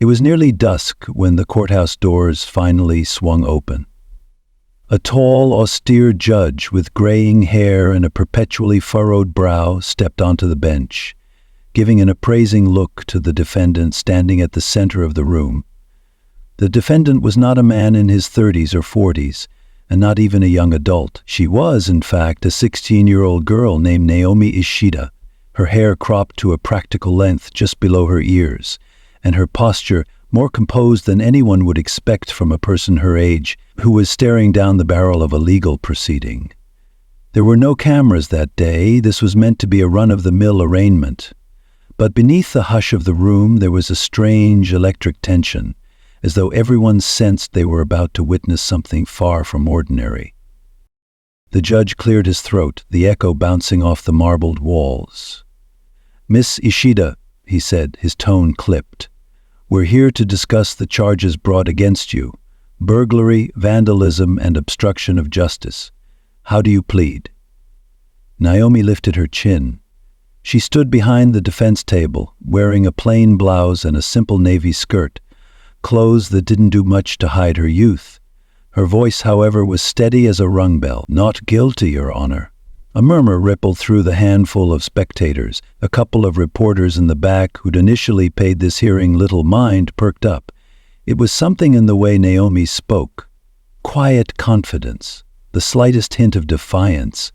It was nearly dusk when the courthouse doors finally swung open. A tall, austere judge with graying hair and a perpetually furrowed brow stepped onto the bench, giving an appraising look to the defendant standing at the center of the room. The defendant was not a man in his 30s or 40s, and not even a young adult. She was, in fact, a 16-year-old girl named Naomi Ishida, her hair cropped to a practical length just below her ears, and her posture more composed than anyone would expect from a person her age who was staring down the barrel of a legal proceeding. There were no cameras that day. This was meant to be a run-of-the-mill arraignment. But beneath the hush of the room there was a strange electric tension, as though everyone sensed they were about to witness something far from ordinary. The judge cleared his throat, the echo bouncing off the marbled walls. "Miss Ishida," he said, his tone clipped, "we're here to discuss the charges brought against you: burglary, vandalism, and obstruction of justice. How do you plead?" Naomi lifted her chin. She stood behind the defense table, wearing a plain blouse and a simple navy skirt, clothes that didn't do much to hide her youth. Her voice, however, was steady as a rung bell. "Not guilty, Your Honor." A murmur rippled through the handful of spectators. A couple of reporters in the back who'd initially paid this hearing little mind perked up. It was something in the way Naomi spoke. Quiet confidence, the slightest hint of defiance.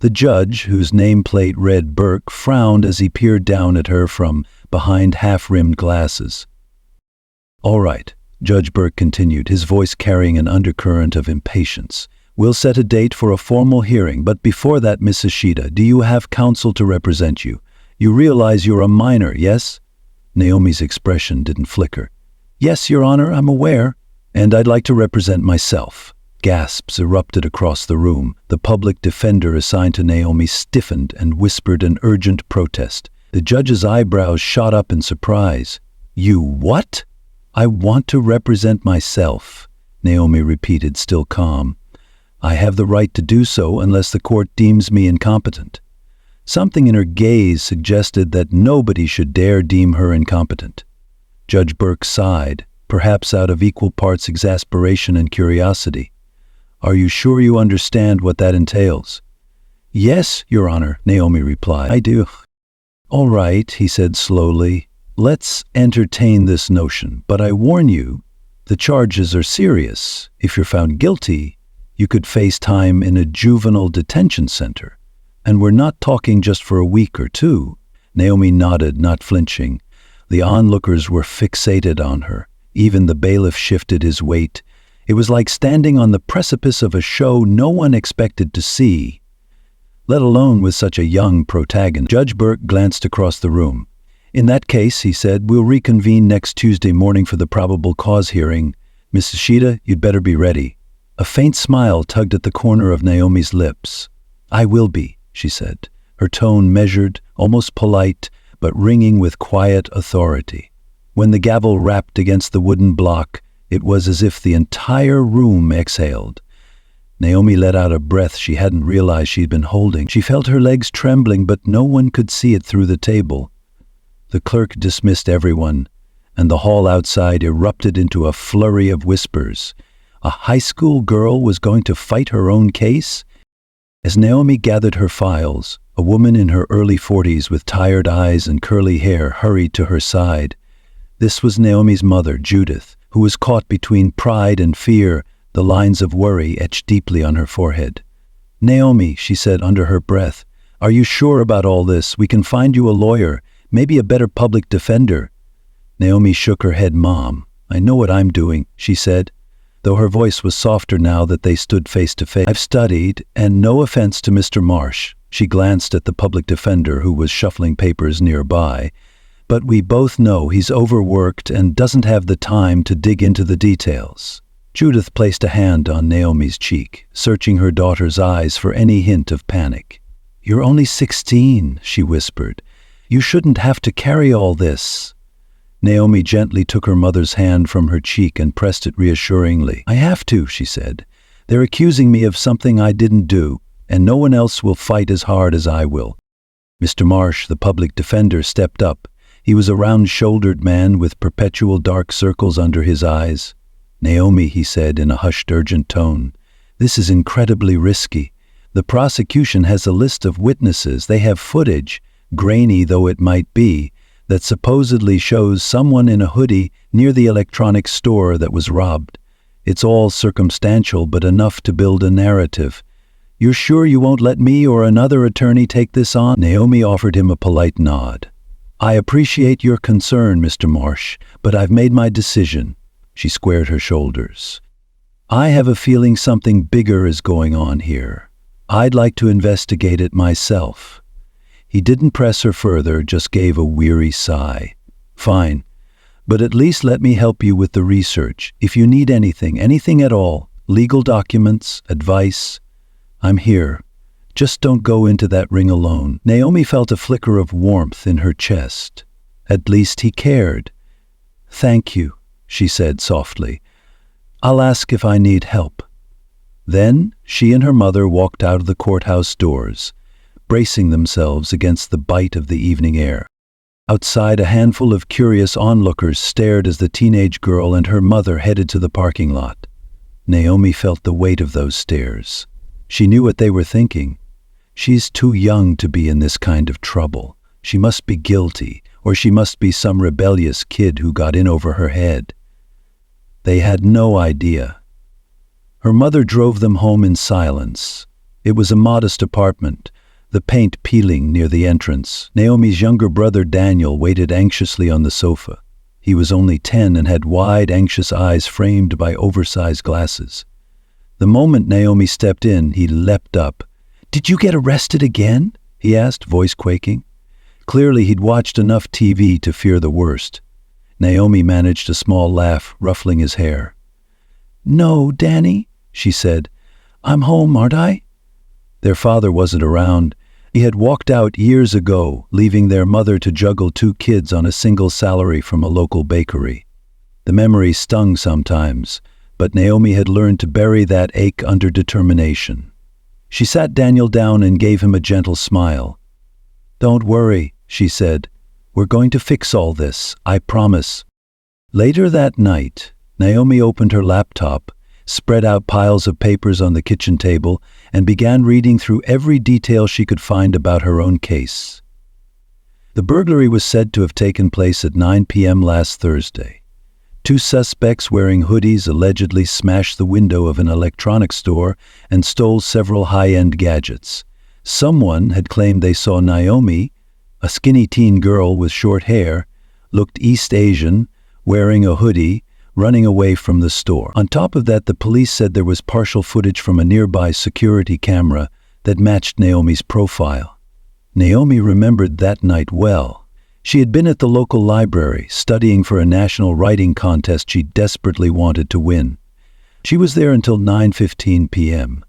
The judge, whose nameplate read Burke, frowned as he peered down at her from behind half-rimmed glasses. "All right," Judge Burke continued, his voice carrying an undercurrent of impatience. "We'll set a date for a formal hearing, but before that, Miss Ishida, do you have counsel to represent you? You realize you're a minor, yes?" Naomi's expression didn't flicker. "Yes, Your Honor, I'm aware. And I'd like to represent myself." Gasps erupted across the room. The public defender assigned to Naomi stiffened and whispered an urgent protest. The judge's eyebrows shot up in surprise. "You what?" "I want to represent myself," Naomi repeated, still calm. "I have the right to do so unless the court deems me incompetent." Something in her gaze suggested that nobody should dare deem her incompetent. Judge Burke sighed, perhaps out of equal parts exasperation and curiosity. "Are you sure you understand what that entails?" "Yes, Your Honor," Naomi replied. "I do." "All right," he said slowly. "Let's entertain this notion, but I warn you, the charges are serious. If you're found guilty, you could face time in a juvenile detention center. And we're not talking just for a week or two." Naomi nodded, not flinching. The onlookers were fixated on her. Even the bailiff shifted his weight. It was like standing on the precipice of a show no one expected to see, let alone with such a young protagonist. Judge Burke glanced across the room. "In that case," he said, "we'll reconvene next Tuesday morning for the probable cause hearing. Miss Ishida, you'd better be ready." A faint smile tugged at the corner of Naomi's lips. "I will be," she said, her tone measured, almost polite, but ringing with quiet authority. When the gavel rapped against the wooden block, it was as if the entire room exhaled. Naomi let out a breath she hadn't realized she'd been holding. She felt her legs trembling, but no one could see it through the table. The clerk dismissed everyone, and the hall outside erupted into a flurry of whispers. A high school girl was going to fight her own case? As Naomi gathered her files, a woman in her early 40s with tired eyes and curly hair hurried to her side. This was Naomi's mother, Judith, who was caught between pride and fear, the lines of worry etched deeply on her forehead. "Naomi," she said under her breath, "are you sure about all this? We can find you a lawyer, maybe a better public defender." Naomi shook her head. "Mom, I know what I'm doing," she said, though her voice was softer now that they stood face to face. "I've studied, and no offense to Mr. Marsh," she glanced at the public defender who was shuffling papers nearby, "but we both know he's overworked and doesn't have the time to dig into the details." Judith placed a hand on Naomi's cheek, searching her daughter's eyes for any hint of panic. "You're only 16, she whispered. "You shouldn't have to carry all this." Naomi gently took her mother's hand from her cheek and pressed it reassuringly. "I have to," she said. "They're accusing me of something I didn't do, and no one else will fight as hard as I will." Mr. Marsh, the public defender, stepped up. He was a round-shouldered man with perpetual dark circles under his eyes. "Naomi," he said in a hushed, urgent tone, "this is incredibly risky. The prosecution has a list of witnesses. They have footage, grainy though it might be, that supposedly shows someone in a hoodie near the electronics store that was robbed. It's all circumstantial, but enough to build a narrative. You're sure you won't let me or another attorney take this on?" Naomi offered him a polite nod. "I appreciate your concern, Mr. Marsh, but I've made my decision." She squared her shoulders. "I have a feeling something bigger is going on here. I'd like to investigate it myself." He didn't press her further, just gave a weary sigh. "Fine, but at least let me help you with the research. If you need anything at all, legal documents, advice, I'm here. Just don't go into that ring alone." Naomi felt a flicker of warmth in her chest. At least he cared. "Thank you," she said softly. "I'll ask if I need help." Then she and her mother walked out of the courthouse doors, bracing themselves against the bite of the evening air. Outside, a handful of curious onlookers stared as the teenage girl and her mother headed to the parking lot. Naomi felt the weight of those stares. She knew what they were thinking. She's too young to be in this kind of trouble. She must be guilty, or she must be some rebellious kid who got in over her head. They had no idea. Her mother drove them home in silence. It was a modest apartment, the paint peeling near the entrance. Naomi's younger brother Daniel waited anxiously on the sofa. He was only 10 and had wide, anxious eyes framed by oversized glasses. The moment Naomi stepped in, he leapt up. "Did you get arrested again?" he asked, voice quaking. Clearly, he'd watched enough TV to fear the worst. Naomi managed a small laugh, ruffling his hair. "No, Danny," she said. "I'm home, aren't I?" Their father wasn't around. He had walked out years ago, leaving their mother to juggle 2 kids on a single salary from a local bakery. The memory stung sometimes, but Naomi had learned to bury that ache under determination. She sat Daniel down and gave him a gentle smile. "Don't worry," she said. "We're going to fix all this, I promise." Later that night, Naomi opened her laptop, spread out piles of papers on the kitchen table, and began reading through every detail she could find about her own case. The burglary was said to have taken place at 9 p.m. last Thursday. 2 suspects wearing hoodies allegedly smashed the window of an electronics store and stole several high-end gadgets. Someone had claimed they saw Naomi, a skinny teen girl with short hair, looked East Asian, wearing a hoodie, running away from the store. On top of that, the police said there was partial footage from a nearby security camera that matched Naomi's profile. Naomi remembered that night well. She had been at the local library, studying for a national writing contest she desperately wanted to win. She was there until 9:15 p.m.,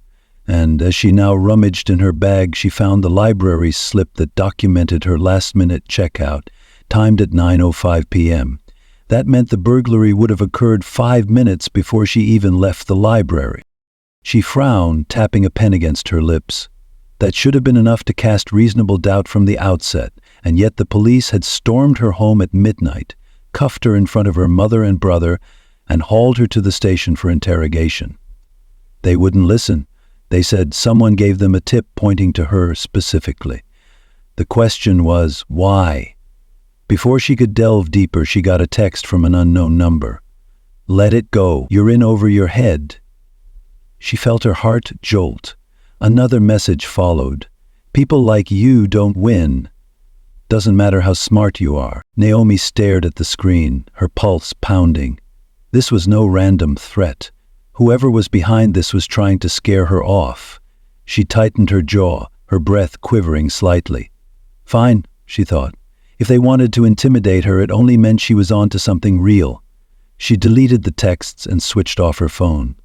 and as she now rummaged in her bag, she found the library's slip that documented her last-minute checkout, timed at 9:05 p.m. That meant the burglary would have occurred 5 minutes before she even left the library. She frowned, tapping a pen against her lips. That should have been enough to cast reasonable doubt from the outset, and yet the police had stormed her home at midnight, cuffed her in front of her mother and brother, and hauled her to the station for interrogation. They wouldn't listen. They said someone gave them a tip pointing to her specifically. The question was, why? Before she could delve deeper, she got a text from an unknown number. "Let it go. You're in over your head." She felt her heart jolt. Another message followed. "People like you don't win. Doesn't matter how smart you are." Naomi stared at the screen, her pulse pounding. This was no random threat. Whoever was behind this was trying to scare her off. She tightened her jaw, her breath quivering slightly. Fine, she thought. If they wanted to intimidate her, it only meant she was on to something real. She deleted the texts and switched off her phone.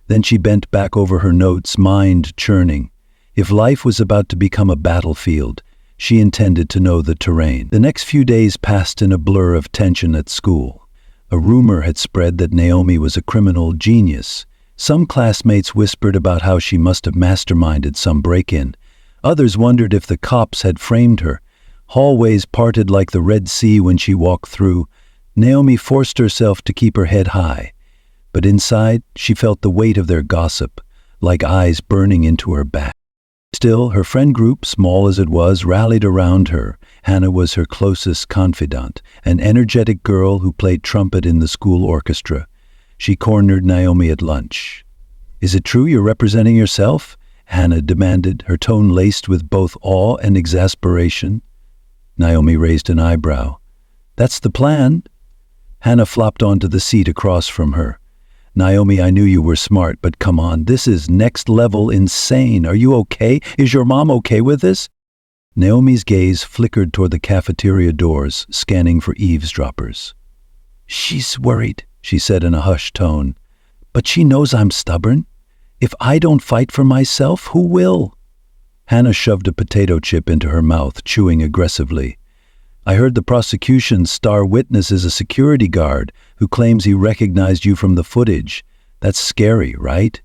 Then she bent back over her notes, mind churning. If life was about to become a battlefield, she intended to know the terrain. The next few days passed in a blur of tension at school. A rumor had spread that Naomi was a criminal genius. Some classmates whispered about how she must have masterminded some break-in. Others wondered if the cops had framed her. Hallways parted like the Red Sea when she walked through. Naomi forced herself to keep her head high, but inside she felt the weight of their gossip, like eyes burning into her back. Still, her friend group, small as it was, rallied around her. Hannah was her closest confidant, an energetic girl who played trumpet in the school orchestra. She cornered Naomi at lunch. "Is it true you're representing yourself?" Hannah demanded, her tone laced with both awe and exasperation. Naomi raised an eyebrow. "That's the plan." Hannah flopped onto the seat across from her. "Naomi, I knew you were smart, but come on, this is next level insane. Are you okay? Is your mom okay with this?" Naomi's gaze flickered toward the cafeteria doors, scanning for eavesdroppers. "She's worried," she said in a hushed tone. "But she knows I'm stubborn. If I don't fight for myself, who will?" Hannah shoved a potato chip into her mouth, chewing aggressively. "I heard the prosecution's star witness is a security guard who claims he recognized you from the footage. That's scary, right?"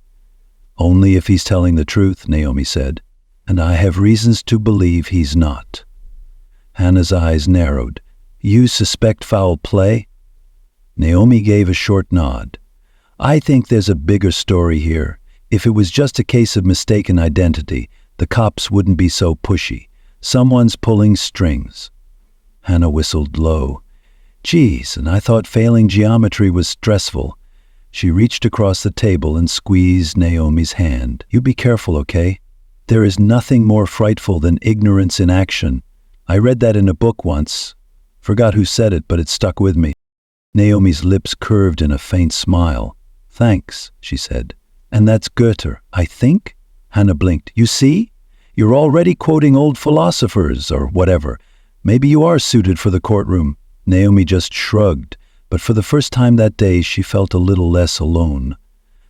"Only if he's telling the truth," Naomi said. "And I have reasons to believe he's not." Hannah's eyes narrowed. "You suspect foul play?" Naomi gave a short nod. "I think there's a bigger story here. If it was just a case of mistaken identity, the cops wouldn't be so pushy. Someone's pulling strings." Hannah whistled low. "Geez, and I thought failing geometry was stressful." She reached across the table and squeezed Naomi's hand. "You be careful, okay? There is nothing more frightful than ignorance in action. I read that in a book once. Forgot who said it, but it stuck with me." Naomi's lips curved in a faint smile. "Thanks," she said. "And that's Goethe, I think?" Hannah blinked. "You see? You're already quoting old philosophers, or whatever. Maybe you are suited for the courtroom." Naomi just shrugged, but for the first time that day she felt a little less alone.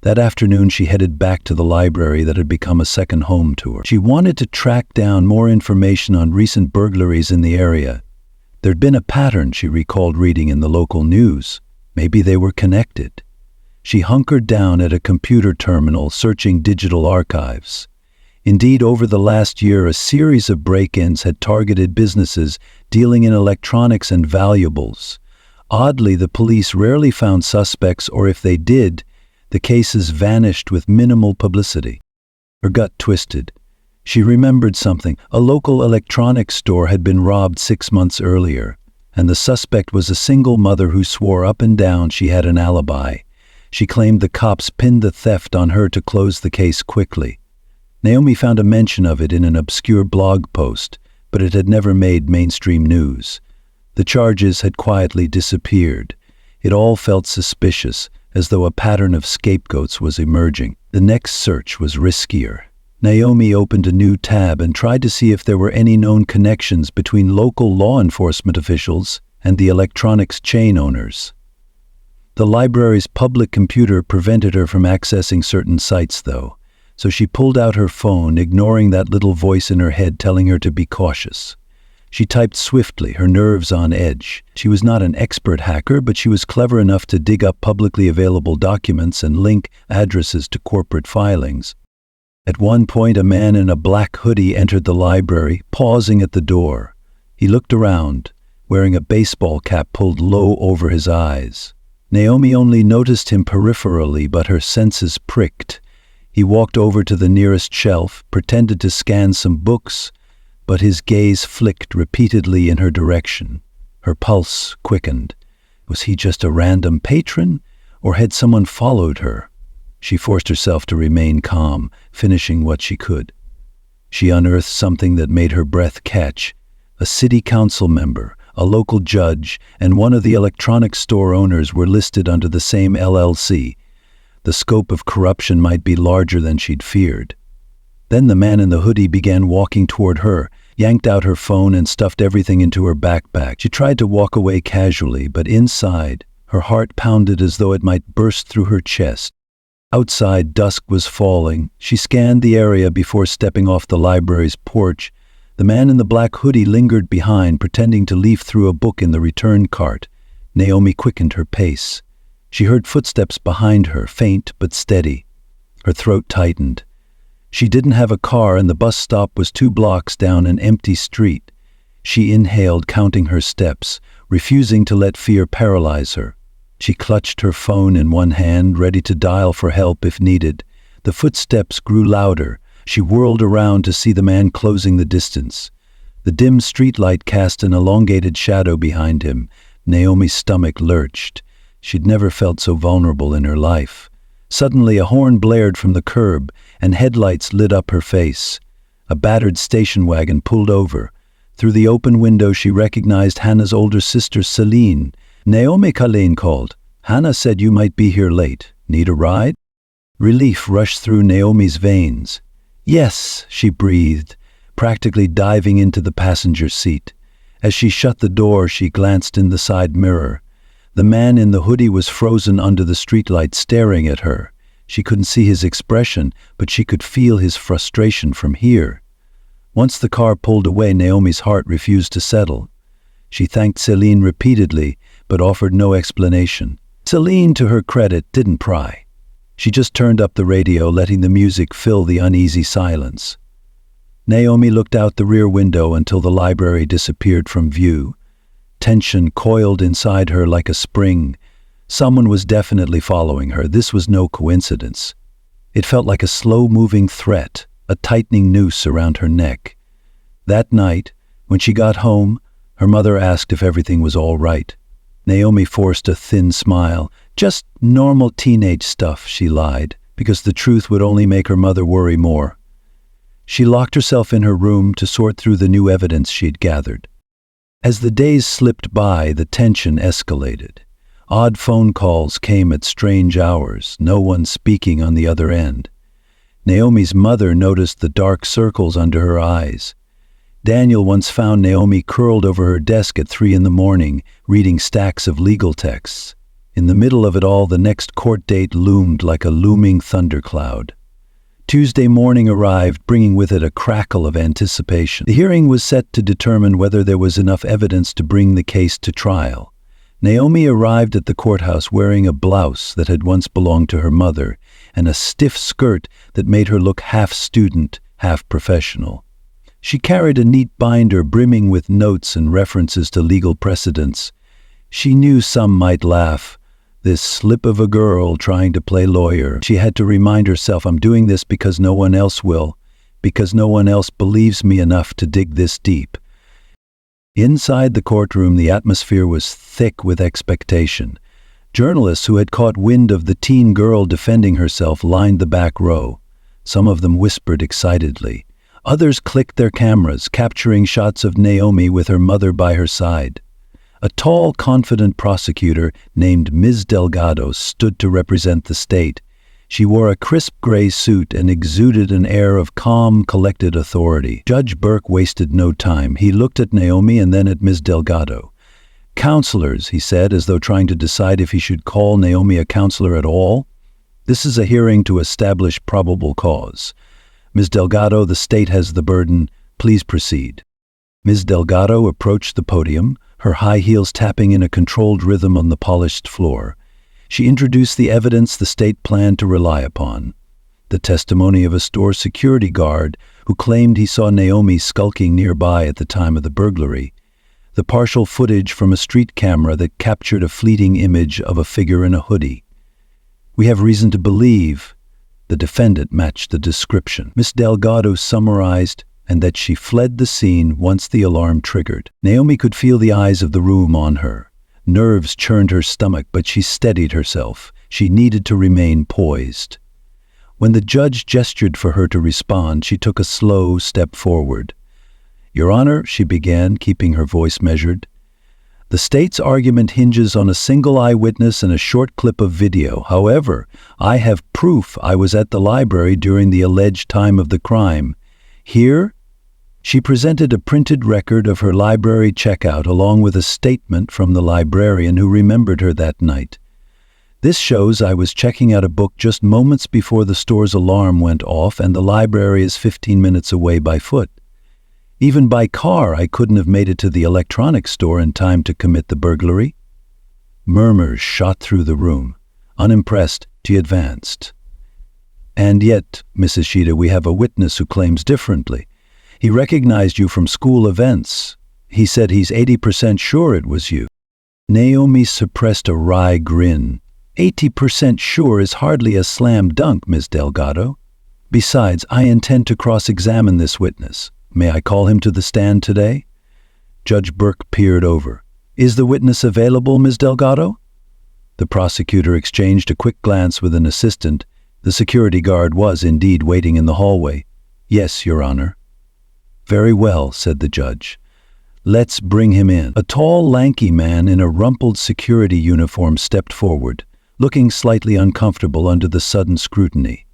That afternoon she headed back to the library that had become a second home to her. She wanted to track down more information on recent burglaries in the area. There'd been a pattern she recalled reading in the local news. Maybe they were connected. She hunkered down at a computer terminal, searching digital archives. Indeed, over the last year, a series of break-ins had targeted businesses dealing in electronics and valuables. Oddly, the police rarely found suspects, or if they did, the cases vanished with minimal publicity. Her gut twisted. She remembered something. A local electronics store had been robbed 6 months earlier, and the suspect was a single mother who swore up and down she had an alibi. She claimed the cops pinned the theft on her to close the case quickly. Naomi found a mention of it in an obscure blog post, but it had never made mainstream news. The charges had quietly disappeared. It all felt suspicious, as though a pattern of scapegoats was emerging. The next search was riskier. Naomi opened a new tab and tried to see if there were any known connections between local law enforcement officials and the electronics chain owners. The library's public computer prevented her from accessing certain sites, though, so she pulled out her phone, ignoring that little voice in her head telling her to be cautious. She typed swiftly, her nerves on edge. She was not an expert hacker, but she was clever enough to dig up publicly available documents and link addresses to corporate filings. At one point, a man in a black hoodie entered the library, pausing at the door. He looked around, wearing a baseball cap pulled low over his eyes. Naomi only noticed him peripherally, but her senses pricked. He walked over to the nearest shelf, pretended to scan some books, but his gaze flicked repeatedly in her direction. Her pulse quickened. Was he just a random patron, or had someone followed her? She forced herself to remain calm, finishing what she could. She unearthed something that made her breath catch. A city council member, a local judge, and one of the electronics store owners were listed under the same LLC. The scope of corruption might be larger than she'd feared. Then the man in the hoodie began walking toward her, yanked out her phone and stuffed everything into her backpack. She tried to walk away casually, but inside, her heart pounded as though it might burst through her chest. Outside, dusk was falling. She scanned the area before stepping off the library's porch. The man in the black hoodie lingered behind, pretending to leaf through a book in the return cart. Naomi quickened her pace. She heard footsteps behind her, faint but steady. Her throat tightened. She didn't have a car, and the bus stop was 2 blocks down an empty street. She inhaled, counting her steps, refusing to let fear paralyze her. She clutched her phone in one hand, ready to dial for help if needed. The footsteps grew louder. She whirled around to see the man closing the distance. The dim streetlight cast an elongated shadow behind him. Naomi's stomach lurched. She'd never felt so vulnerable in her life. Suddenly, a horn blared from the curb, and headlights lit up her face. A battered station wagon pulled over. Through the open window, she recognized Hannah's older sister, Celine. "Naomi," Colleen called. "Hannah said you might be here late. Need a ride?" Relief rushed through Naomi's veins. "Yes," she breathed, practically diving into the passenger seat. As she shut the door, she glanced in the side mirror. The man in the hoodie was frozen under the streetlight, staring at her. She couldn't see his expression, but she could feel his frustration from here. Once the car pulled away, Naomi's heart refused to settle. She thanked Celine repeatedly, but offered no explanation. Celine, to her credit, didn't pry. She just turned up the radio, letting the music fill the uneasy silence. Naomi looked out the rear window until the library disappeared from view. Tension coiled inside her like a spring. Someone was definitely following her. This was no coincidence. It felt like a slow-moving threat, a tightening noose around her neck. That night, when she got home, her mother asked if everything was all right. Naomi forced a thin smile. "Just normal teenage stuff," she lied, because the truth would only make her mother worry more. She locked herself in her room to sort through the new evidence she'd gathered. As the days slipped by, the tension escalated. Odd phone calls came at strange hours, no one speaking on the other end. Naomi's mother noticed the dark circles under her eyes. Daniel once found Naomi curled over her desk at 3 a.m, reading stacks of legal texts. In the middle of it all, the next court date loomed like a looming thundercloud. Tuesday morning arrived, bringing with it a crackle of anticipation. The hearing was set to determine whether there was enough evidence to bring the case to trial. Naomi arrived at the courthouse wearing a blouse that had once belonged to her mother and a stiff skirt that made her look half student, half professional. She carried a neat binder brimming with notes and references to legal precedents. She knew some might laugh. This slip of a girl trying to play lawyer. She had to remind herself, "I'm doing this because no one else will, because no one else believes me enough to dig this deep." Inside the courtroom, the atmosphere was thick with expectation. Journalists who had caught wind of the teen girl defending herself lined the back row. Some of them whispered excitedly. Others clicked their cameras, capturing shots of Naomi with her mother by her side. A tall, confident prosecutor named Ms. Delgado stood to represent the state. She wore a crisp gray suit and exuded an air of calm, collected authority. Judge Burke wasted no time. He looked at Naomi and then at Ms. Delgado. "Counselors," he said, as though trying to decide if he should call Naomi a counselor at all. "This is a hearing to establish probable cause. Ms. Delgado, the state has the burden. Please proceed." Ms. Delgado approached the podium, her high heels tapping in a controlled rhythm on the polished floor. She introduced the evidence the state planned to rely upon. The testimony of a store security guard who claimed he saw Naomi skulking nearby at the time of the burglary. The partial footage from a street camera that captured a fleeting image of a figure in a hoodie. "We have reason to believe," the defendant matched the description. Miss Delgado summarized, and that she fled the scene once the alarm triggered. Naomi could feel the eyes of the room on her. Nerves churned her stomach, but she steadied herself. She needed to remain poised. When the judge gestured for her to respond, she took a slow step forward. "Your Honor," she began, keeping her voice measured, "the state's argument hinges on a single eyewitness and a short clip of video. However, I have proof I was at the library during the alleged time of the crime. Here," she presented a printed record of her library checkout along with a statement from the librarian who remembered her that night. "This shows I was checking out a book just moments before the store's alarm went off, and the library is 15 minutes away by foot. Even by car, I couldn't have made it to the electronics store in time to commit the burglary." Murmurs shot through the room. Unimpressed, she advanced. "And yet, Miss Ishida, we have a witness who claims differently. He recognized you from school events. He said he's 80% sure it was you. Naomi suppressed a wry grin. 80% sure is hardly a slam dunk, Ms. Delgado. Besides, I intend to cross-examine this witness. May I call him to the stand today? Judge Burke peered over. Is the witness available, Ms. Delgado? The prosecutor exchanged a quick glance with an assistant. The security guard was indeed waiting in the hallway. Yes, Your Honor. Very well, said the judge. Let's bring him in. A tall, lanky man in a rumpled security uniform stepped forward, looking slightly uncomfortable under the sudden scrutiny.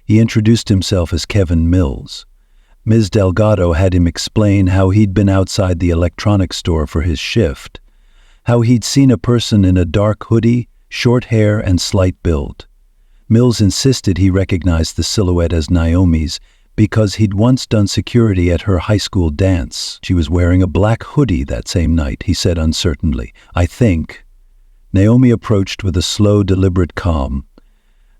He introduced himself as Kevin Mills. Ms. Delgado had him explain how he'd been outside the electronics store for his shift, how he'd seen a person in a dark hoodie, short hair, and slight build. Mills insisted he recognized the silhouette as Naomi's because he'd once done security at her high school dance. She was wearing a black hoodie that same night, he said uncertainly. I think. Naomi approached with a slow, deliberate calm.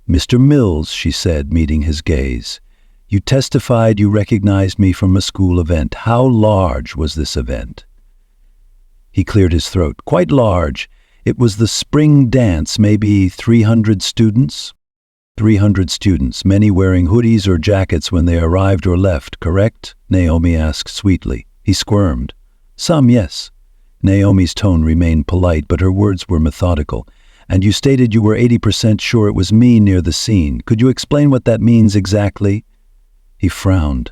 Mr. Mills, she said, meeting his gaze. You testified you recognized me from a school event. How large was this event? He cleared his throat. Quite large. It was the spring dance, maybe 300 students? 300 students, many wearing hoodies or jackets when they arrived or left, correct? Naomi asked sweetly. He squirmed. Some, yes. Naomi's tone remained polite, but her words were methodical. And you stated you were 80% sure it was me near the scene. Could you explain what that means exactly? He frowned.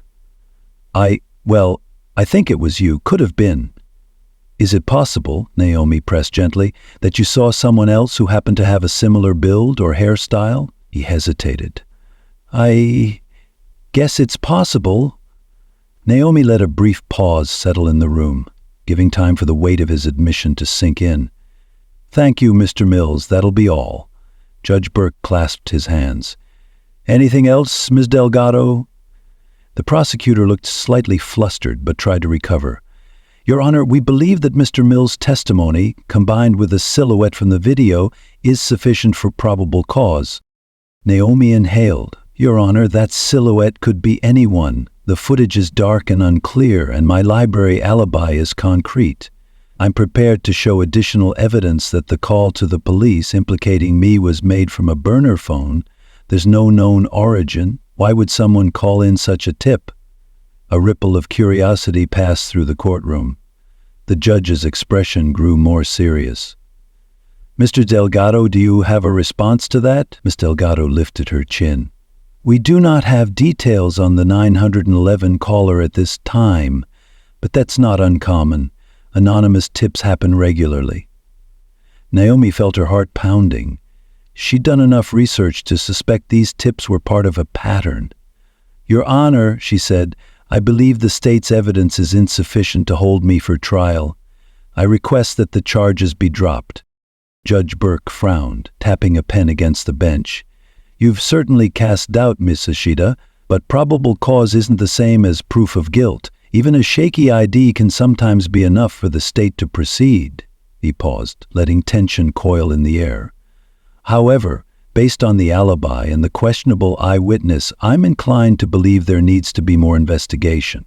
I think it was you. Could have been. Is it possible, Naomi pressed gently, that you saw someone else who happened to have a similar build or hairstyle? He hesitated. I guess it's possible. Naomi let a brief pause settle in the room, giving time for the weight of his admission to sink in. Thank you, Mr. Mills. That'll be all. Judge Burke clasped his hands. Anything else, Ms. Delgado? The prosecutor looked slightly flustered, but tried to recover. Your Honor, we believe that Mr. Mills' testimony, combined with the silhouette from the video, is sufficient for probable cause. Naomi inhaled. Your Honor, that silhouette could be anyone. The footage is dark and unclear, and my library alibi is concrete. I'm prepared to show additional evidence that the call to the police implicating me was made from a burner phone. There's no known origin. Why would someone call in such a tip? A ripple of curiosity passed through the courtroom. The judge's expression grew more serious. Mr. Delgado, do you have a response to that? Miss Delgado lifted her chin. We do not have details on the 911 caller at this time, but that's not uncommon. Anonymous tips happen regularly. Naomi felt her heart pounding. She'd done enough research to suspect these tips were part of a pattern. Your Honor, she said, I believe the state's evidence is insufficient to hold me for trial. I request that the charges be dropped. Judge Burke frowned, tapping a pen against the bench. You've certainly cast doubt, Miss Ishida, but probable cause isn't the same as proof of guilt. Even a shaky ID can sometimes be enough for the state to proceed. He paused, letting tension coil in the air. However, based on the alibi and the questionable eyewitness, I'm inclined to believe there needs to be more investigation.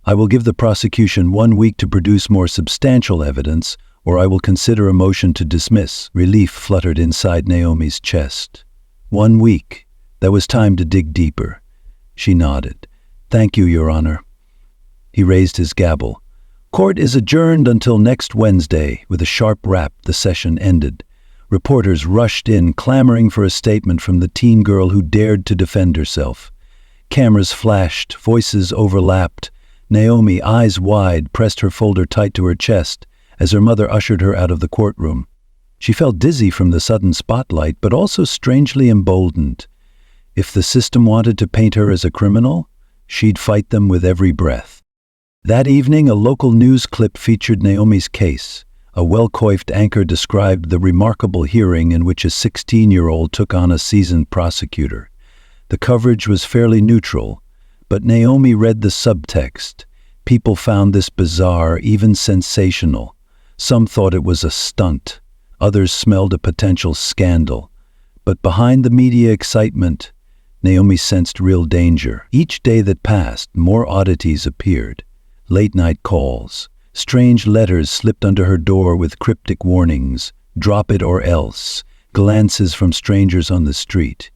I will give the prosecution 1 week to produce more substantial evidence, or I will consider a motion to dismiss. Relief fluttered inside Naomi's chest. 1 week. There was time to dig deeper. She nodded. Thank you, Your Honor. He raised his gavel. Court is adjourned until next Wednesday. With a sharp rap, the session ended. Reporters rushed in, clamoring for a statement from the teen girl who dared to defend herself. Cameras flashed, voices overlapped. Naomi, eyes wide, pressed her folder tight to her chest as her mother ushered her out of the courtroom. She felt dizzy from the sudden spotlight, but also strangely emboldened. If the system wanted to paint her as a criminal, she'd fight them with every breath. That evening, a local news clip featured Naomi's case. A well-coiffed anchor described the remarkable hearing in which a 16-year-old took on a seasoned prosecutor. The coverage was fairly neutral, but Naomi read the subtext. People found this bizarre, even sensational. Some thought it was a stunt. Others smelled a potential scandal. But behind the media excitement, Naomi sensed real danger. Each day that passed, more oddities appeared. Late-night calls, Strange letters slipped under her door with cryptic warnings, drop it or else, glances from strangers on the street.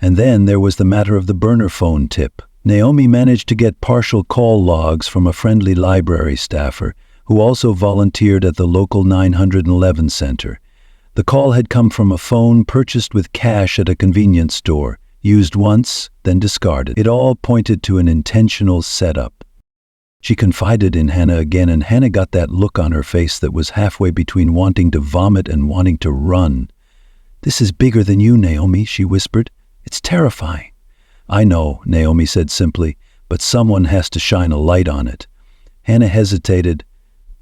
And then there was the matter of the burner phone tip. Naomi managed to get partial call logs from a friendly library staffer, who also volunteered at the local 911 center. The call had come from a phone purchased with cash at a convenience store, used once, then discarded. It all pointed to an intentional setup. She confided in Hannah again, and Hannah got that look on her face that was halfway between wanting to vomit and wanting to run. "This is bigger than you, Naomi," she whispered. "It's terrifying." "I know," Naomi said simply, "but someone has to shine a light on it." Hannah hesitated.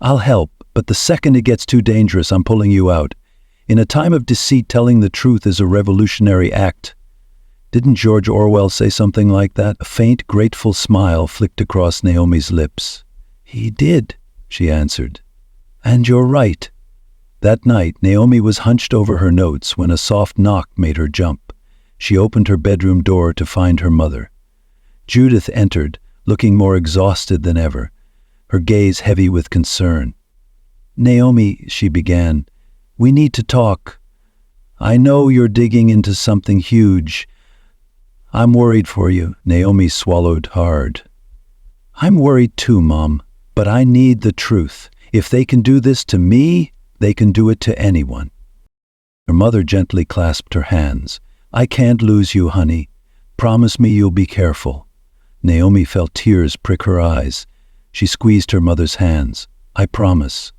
"I'll help, but the second it gets too dangerous, I'm pulling you out. In a time of deceit, telling the truth is a revolutionary act." Didn't George Orwell say something like that? A faint, grateful smile flicked across Naomi's lips. "He did," she answered. "And you're right." That night, Naomi was hunched over her notes when a soft knock made her jump. She opened her bedroom door to find her mother. Judith entered, looking more exhausted than ever, her gaze heavy with concern. "Naomi," she began, "we need to talk. I know you're digging into something huge. I'm worried for you." Naomi swallowed hard. "I'm worried too, Mom, but I need the truth. If they can do this to me, they can do it to anyone." Her mother gently clasped her hands. "I can't lose you, honey. Promise me you'll be careful." Naomi felt tears prick her eyes. She squeezed her mother's hands. "I promise."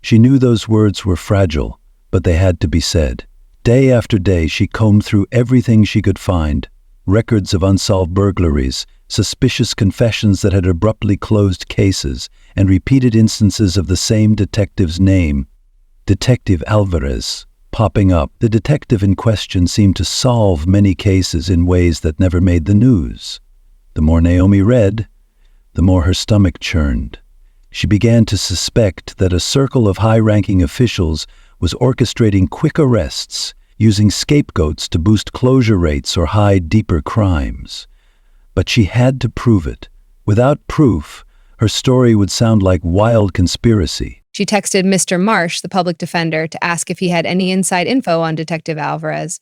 She knew those words were fragile, but they had to be said. Day after day, she combed through everything she could find. Records of unsolved burglaries, suspicious confessions that had abruptly closed cases, and repeated instances of the same detective's name, Detective Alvarez, popping up. The detective in question seemed to solve many cases in ways that never made the news. The more Naomi read, the more her stomach churned. She began to suspect that a circle of high-ranking officials was orchestrating quick arrests, using scapegoats to boost closure rates or hide deeper crimes. But she had to prove it. Without proof, her story would sound like wild conspiracy. She texted Mr. Marsh, the public defender, to ask if he had any inside info on Detective Alvarez.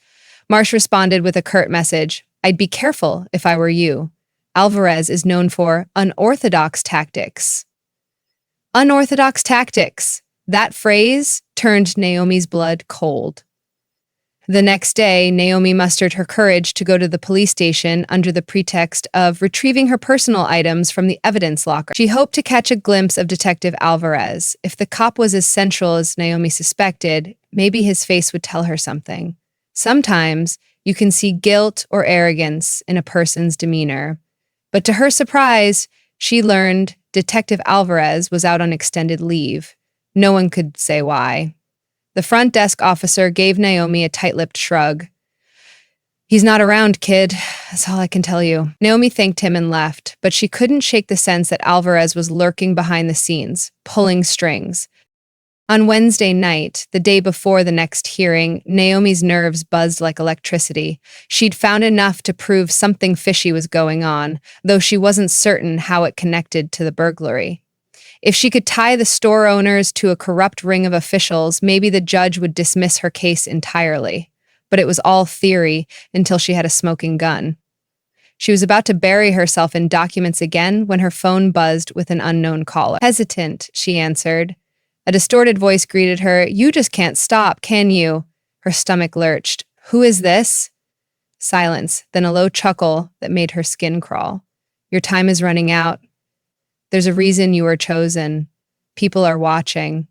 Marsh responded with a curt message, "I'd be careful if I were you. Alvarez is known for unorthodox tactics." Unorthodox tactics. That phrase turned Naomi's blood cold. The next day, Naomi mustered her courage to go to the police station under the pretext of retrieving her personal items from the evidence locker. She hoped to catch a glimpse of Detective Alvarez. If the cop was as central as Naomi suspected, maybe his face would tell her something. Sometimes you can see guilt or arrogance in a person's demeanor. But to her surprise, she learned Detective Alvarez was out on extended leave. No one could say why. The front desk officer gave Naomi a tight-lipped shrug. "He's not around, kid. That's all I can tell you." Naomi thanked him and left, but she couldn't shake the sense that Alvarez was lurking behind the scenes, pulling strings. On Wednesday night, the day before the next hearing, Naomi's nerves buzzed like electricity. She'd found enough to prove something fishy was going on, though she wasn't certain how it connected to the burglary. If she could tie the store owners to a corrupt ring of officials, maybe the judge would dismiss her case entirely. But it was all theory until she had a smoking gun. She was about to bury herself in documents again when her phone buzzed with an unknown caller. Hesitant, she answered. A distorted voice greeted her. "You just can't stop, can you?" Her stomach lurched. "Who is this?" Silence, then a low chuckle that made her skin crawl. "Your time is running out. There's a reason you were chosen. People are watching."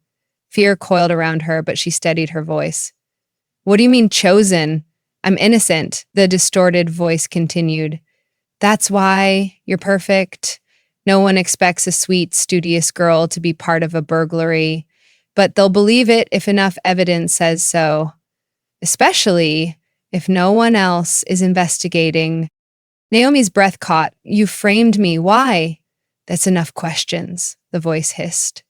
Fear coiled around her, but she steadied her voice. "What do you mean chosen? I'm innocent," the distorted voice continued. "That's why you're perfect. No one expects a sweet, studious girl to be part of a burglary, but they'll believe it if enough evidence says so. Especially if no one else is investigating." Naomi's breath caught. "You framed me. Why?" "That's enough questions," the voice hissed.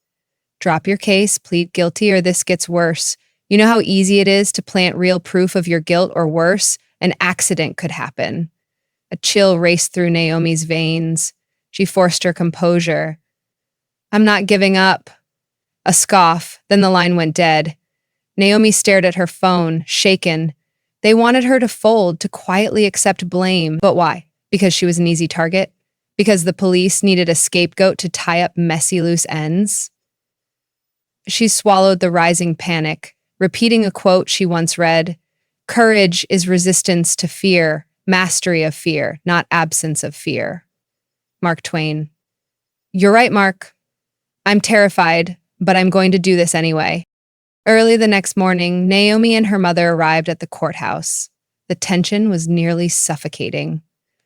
"Drop your case, plead guilty, or this gets worse. You know how easy it is to plant real proof of your guilt, or worse, an accident could happen." A chill raced through Naomi's veins. She forced her composure. "I'm not giving up. A scoff, then the line went dead. Naomi stared at her phone, shaken. They wanted her to fold, to quietly accept blame. But why? Because she was an easy target? Because the police needed a scapegoat to tie up messy loose ends? She swallowed the rising panic, repeating a quote she once read, "Courage is resistance to fear, mastery of fear, not absence of fear." Mark Twain. You're right, Mark. I'm terrified, but I'm going to do this anyway. Early the next morning, Naomi and her mother arrived at the courthouse. The tension was nearly suffocating.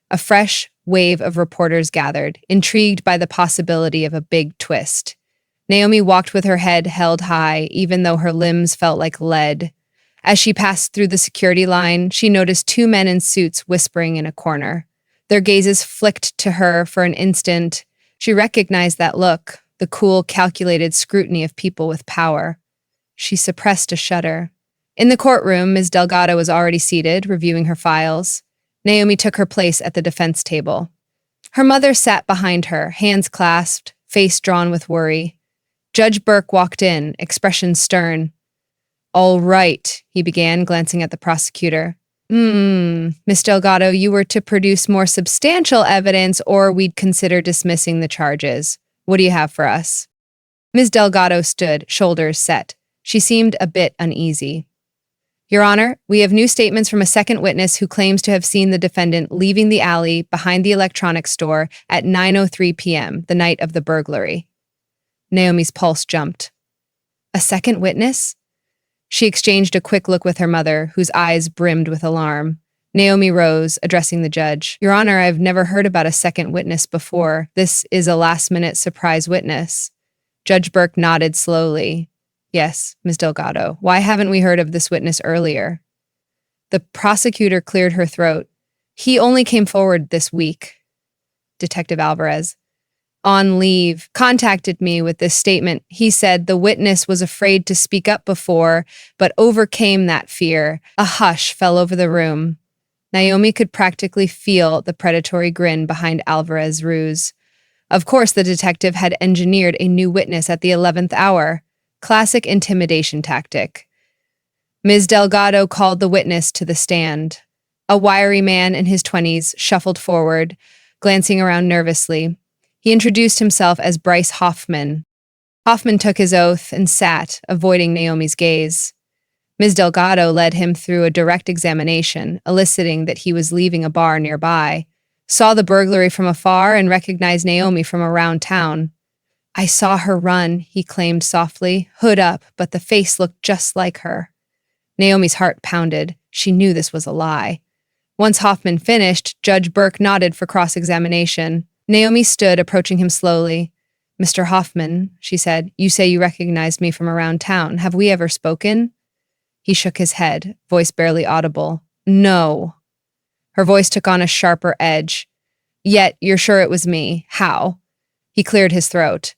A fresh wave of reporters gathered, intrigued by the possibility of a big twist. Naomi walked with her head held high, even though her limbs felt like lead. As she passed through the security line, she noticed two men in suits whispering in a corner. Their gazes flicked to her for an instant. She recognized that look, the cool, calculated scrutiny of people with power. She suppressed a shudder. In the courtroom, Ms. Delgado was already seated, reviewing her files. Naomi took her place at the defense table. Her mother sat behind her, hands clasped, face drawn with worry. Judge Burke walked in, expression stern. "All right," he began, glancing at the prosecutor. Miss Delgado, you were to produce more substantial evidence or we'd consider dismissing the charges. What do you have for us?" Ms. Delgado stood, shoulders set. She seemed a bit uneasy. "Your Honor, we have new statements from a second witness who claims to have seen the defendant leaving the alley behind the electronics store at 9:03 p.m., the night of the burglary." Naomi's pulse jumped. A second witness? She exchanged a quick look with her mother, whose eyes brimmed with alarm. Naomi rose, addressing the judge. "Your Honor, I've never heard about a second witness before. This is a last-minute surprise witness." Judge Burke nodded slowly. "Yes, Ms. Delgado. Why haven't we heard of this witness earlier?" The prosecutor cleared her throat. "He only came forward this week." Detective Alvarez, on leave, contacted me with this statement. He said the witness was afraid to speak up before, but overcame that fear. A hush fell over the room. Naomi could practically feel the predatory grin behind Alvarez's ruse. Of course, the detective had engineered a new witness at the 11th hour. Classic intimidation tactic. Ms. Delgado called the witness to the stand. A wiry man in his 20s shuffled forward, glancing around nervously. He introduced himself as Bryce Hoffman. Hoffman took his oath and sat, avoiding Naomi's gaze. Ms. Delgado led him through a direct examination, eliciting that he was leaving a bar nearby, saw the burglary from afar, and recognized Naomi from around town. "I saw her run," he claimed softly, hood up, but the face looked just like her. Naomi's heart pounded. She knew this was a lie. Once Hoffman finished, Judge Burke nodded for cross-examination. Naomi stood, approaching him slowly. "Mr. Hoffman," she said, "you say you recognized me from around town. Have we ever spoken?" He shook his head, voice barely audible. "No." Her voice took on a sharper edge. "Yet, you're sure it was me. How?" He cleared his throat.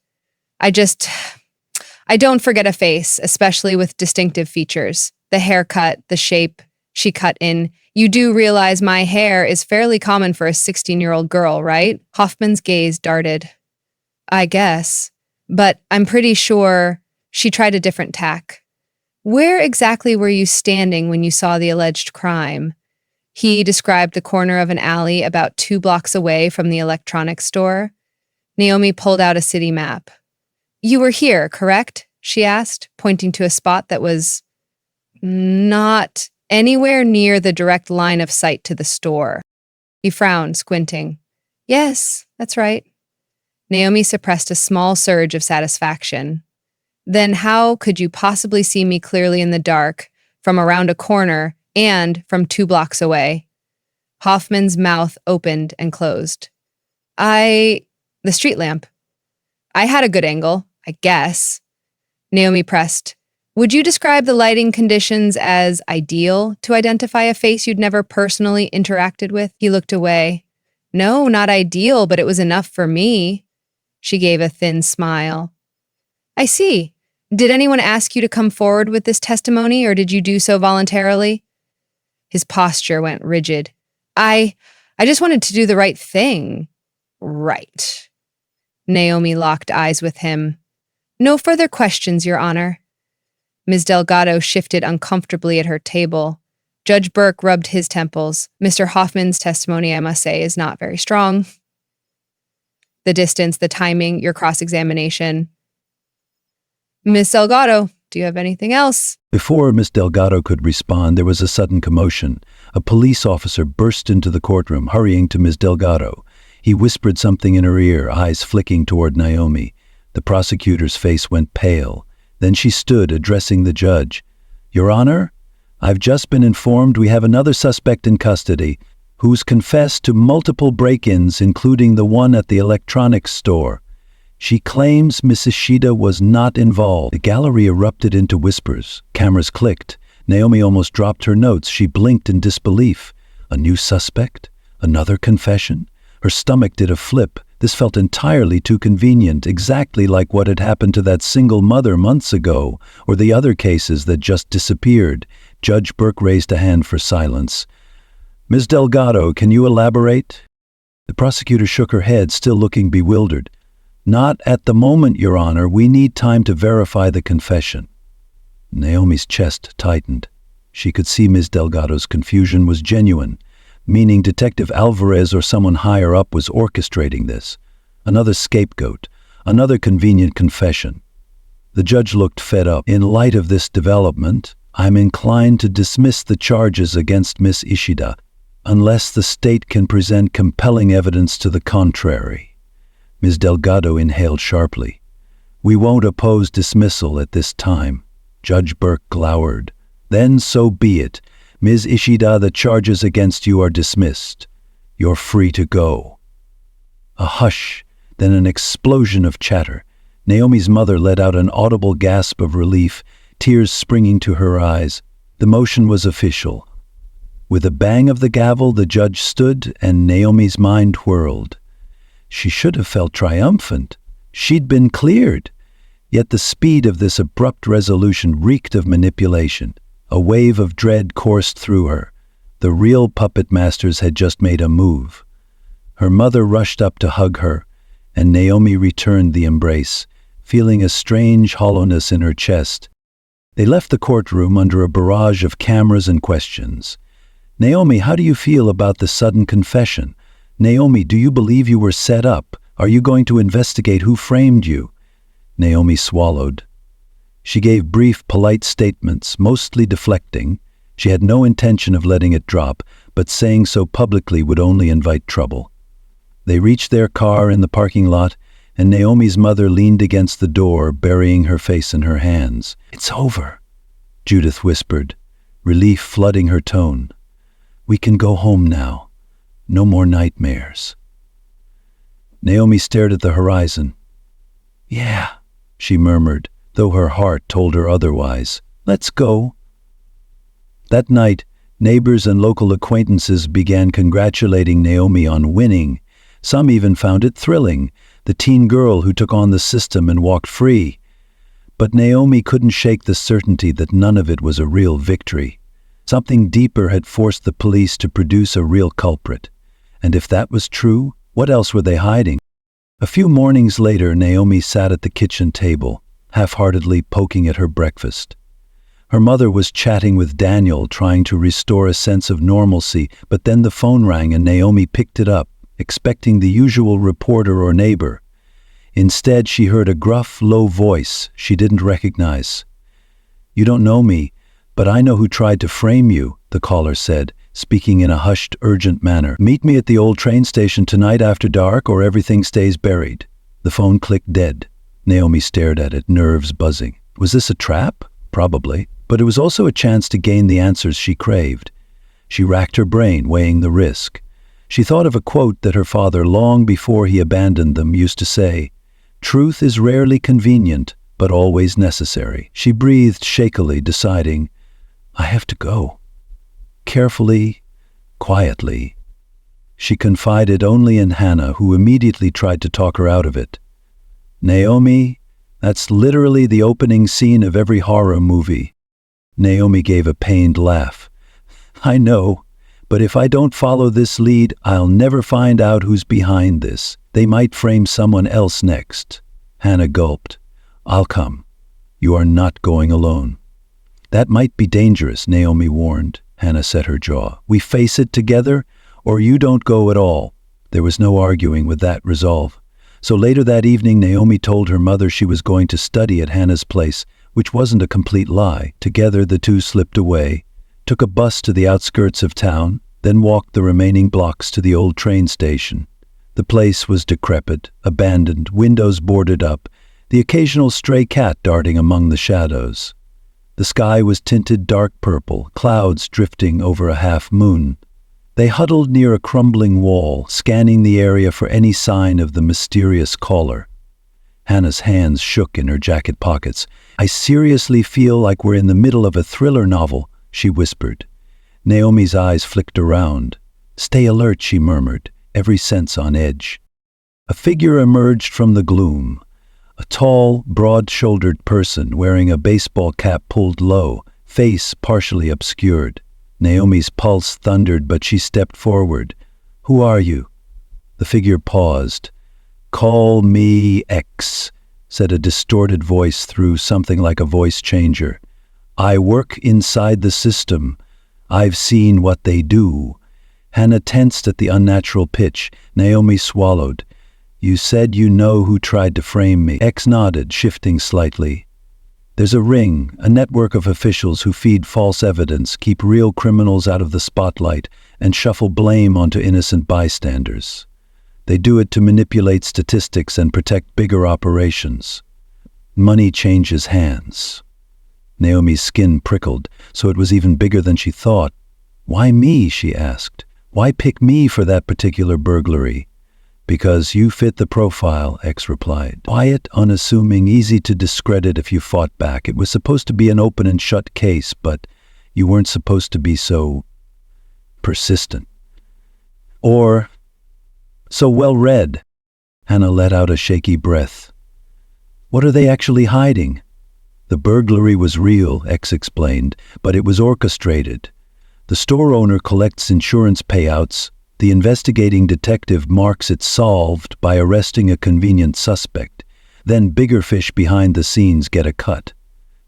I don't forget a face, especially with distinctive features. The haircut, the shape she cut in. You do realize my hair is fairly common for a 16-year-old girl, right?" Hoffman's gaze darted. "I guess. But I'm pretty sure she tried a different tack." "Where exactly were you standing when you saw the alleged crime?" He described the corner of an alley about 2 blocks away from the electronics store. Naomi pulled out a city map. "You were here, correct?" she asked, pointing to a spot that was not anywhere near the direct line of sight to the store. He frowned, squinting. "Yes, that's right." Naomi suppressed a small surge of satisfaction. "Then how could you possibly see me clearly in the dark, from around a corner, and from 2 blocks away?" Hoffman's mouth opened and closed. The street lamp. I had a good angle, I guess." Naomi pressed. "Would you describe the lighting conditions as ideal to identify a face you'd never personally interacted with?" He looked away. "No, not ideal, but it was enough for me." She gave a thin smile. "I see. Did anyone ask you to come forward with this testimony, or did you do so voluntarily?" His posture went rigid. I just wanted to do the right thing." "Right." Naomi locked eyes with him. No further questions, Your Honor. Ms. Delgado shifted uncomfortably at her table. Judge Burke rubbed his temples. Mr. Hoffman's testimony, I must say, is not very strong. The distance, the timing, your cross-examination. Ms. Delgado, do you have anything else? Before Miss Delgado could respond, there was a sudden commotion. A police officer burst into the courtroom, hurrying to Miss Delgado. He whispered something in her ear, eyes flicking toward Naomi. The prosecutor's face went pale. Then she stood, addressing the judge. Your Honor, I've just been informed we have another suspect in custody who's confessed to multiple break-ins, including the one at the electronics store. She claims Miss Ishida was not involved. The gallery erupted into whispers. Cameras clicked. Naomi almost dropped her notes. She blinked in disbelief. A new suspect? Another confession? Her stomach did a flip. This felt entirely too convenient, exactly like what had happened to that single mother months ago, or the other cases that just disappeared. Judge Burke raised a hand for silence. Ms. Delgado, can you elaborate? The prosecutor shook her head, still looking bewildered. Not at the moment, Your Honor. We need time to verify the confession. Naomi's chest tightened. She could see Ms. Delgado's confusion was genuine, meaning Detective Alvarez or someone higher up was orchestrating this. Another scapegoat, another convenient confession. The judge looked fed up. In light of this development, I'm inclined to dismiss the charges against Miss Ishida, unless the state can present compelling evidence to the contrary. Ms. Delgado inhaled sharply. We won't oppose dismissal at this time. Judge Burke glowered. Then so be it. Ms. Ishida, the charges against you are dismissed. You're free to go. A hush, then an explosion of chatter. Naomi's mother let out an audible gasp of relief, tears springing to her eyes. The motion was official. With a bang of the gavel, the judge stood, and Naomi's mind whirled. She should have felt triumphant. She'd been cleared. Yet the speed of this abrupt resolution reeked of manipulation. A wave of dread coursed through her. The real puppet masters had just made a move. Her mother rushed up to hug her, and Naomi returned the embrace, feeling a strange hollowness in her chest. They left the courtroom under a barrage of cameras and questions. Naomi, how do you feel about the sudden confession? Naomi, do you believe you were set up? Are you going to investigate who framed you? Naomi swallowed. She gave brief, polite statements, mostly deflecting. She had no intention of letting it drop, but saying so publicly would only invite trouble. They reached their car in the parking lot, and Naomi's mother leaned against the door, burying her face in her hands. It's over, Judith whispered, relief flooding her tone. We can go home now. No more nightmares. Naomi stared at the horizon. Yeah, she murmured, though her heart told her otherwise. Let's go. That night, neighbors and local acquaintances began congratulating Naomi on winning. Some even found it thrilling, the teen girl who took on the system and walked free. But Naomi couldn't shake the certainty that none of it was a real victory. Something deeper had forced the police to produce a real culprit. And if that was true, what else were they hiding? A few mornings later, Naomi sat at the kitchen table, half-heartedly poking at her breakfast. Her mother was chatting with Daniel, trying to restore a sense of normalcy, but then the phone rang and Naomi picked it up, expecting the usual reporter or neighbor. Instead, she heard a gruff, low voice she didn't recognize. You don't know me, but I know who tried to frame you, the caller said, speaking in a hushed, urgent manner. Meet me at the old train station tonight after dark or everything stays buried. The phone clicked dead. Naomi stared at it, nerves buzzing. Was this a trap? Probably. But it was also a chance to gain the answers she craved. She racked her brain, weighing the risk. She thought of a quote that her father, long before he abandoned them, used to say, "Truth is rarely convenient, but always necessary." She breathed shakily, deciding, I have to go. Carefully, quietly. She confided only in Hannah, who immediately tried to talk her out of it. Naomi, that's literally the opening scene of every horror movie. Naomi gave a pained laugh. I know, but if I don't follow this lead, I'll never find out who's behind this. They might frame someone else next. Hannah gulped. I'll come. You are not going alone. That might be dangerous, Naomi warned. Hannah set her jaw. We face it together, or you don't go at all. There was no arguing with that resolve. So later that evening, Naomi told her mother she was going to study at Hannah's place, which wasn't a complete lie. Together, the two slipped away, took a bus to the outskirts of town, then walked the remaining blocks to the old train station. The place was decrepit, abandoned, windows boarded up, the occasional stray cat darting among the shadows. The sky was tinted dark purple, clouds drifting over a half moon. They huddled near a crumbling wall, scanning the area for any sign of the mysterious caller. Hannah's hands shook in her jacket pockets. I seriously feel like we're in the middle of a thriller novel, she whispered. Naomi's eyes flicked around. Stay alert, she murmured, every sense on edge. A figure emerged from the gloom. A tall, broad-shouldered person wearing a baseball cap pulled low, face partially obscured. Naomi's pulse thundered, but she stepped forward. Who are you? The figure paused. Call me X, said a distorted voice through something like a voice changer. I work inside the system. I've seen what they do. Hannah tensed at the unnatural pitch. Naomi swallowed. You said you know who tried to frame me. X nodded, shifting slightly. There's a ring, a network of officials who feed false evidence, keep real criminals out of the spotlight, and shuffle blame onto innocent bystanders. They do it to manipulate statistics and protect bigger operations. Money changes hands. Naomi's skin prickled, so it was even bigger than she thought. Why me, she asked. Why pick me for that particular burglary? Because you fit the profile, X replied. Quiet, unassuming, easy to discredit if you fought back. It was supposed to be an open and shut case, but you weren't supposed to be so persistent. Or so well-read. Hannah let out a shaky breath. What are they actually hiding? The burglary was real, X explained, but it was orchestrated. The store owner collects insurance payouts. The investigating detective marks it solved by arresting a convenient suspect. Then bigger fish behind the scenes get a cut.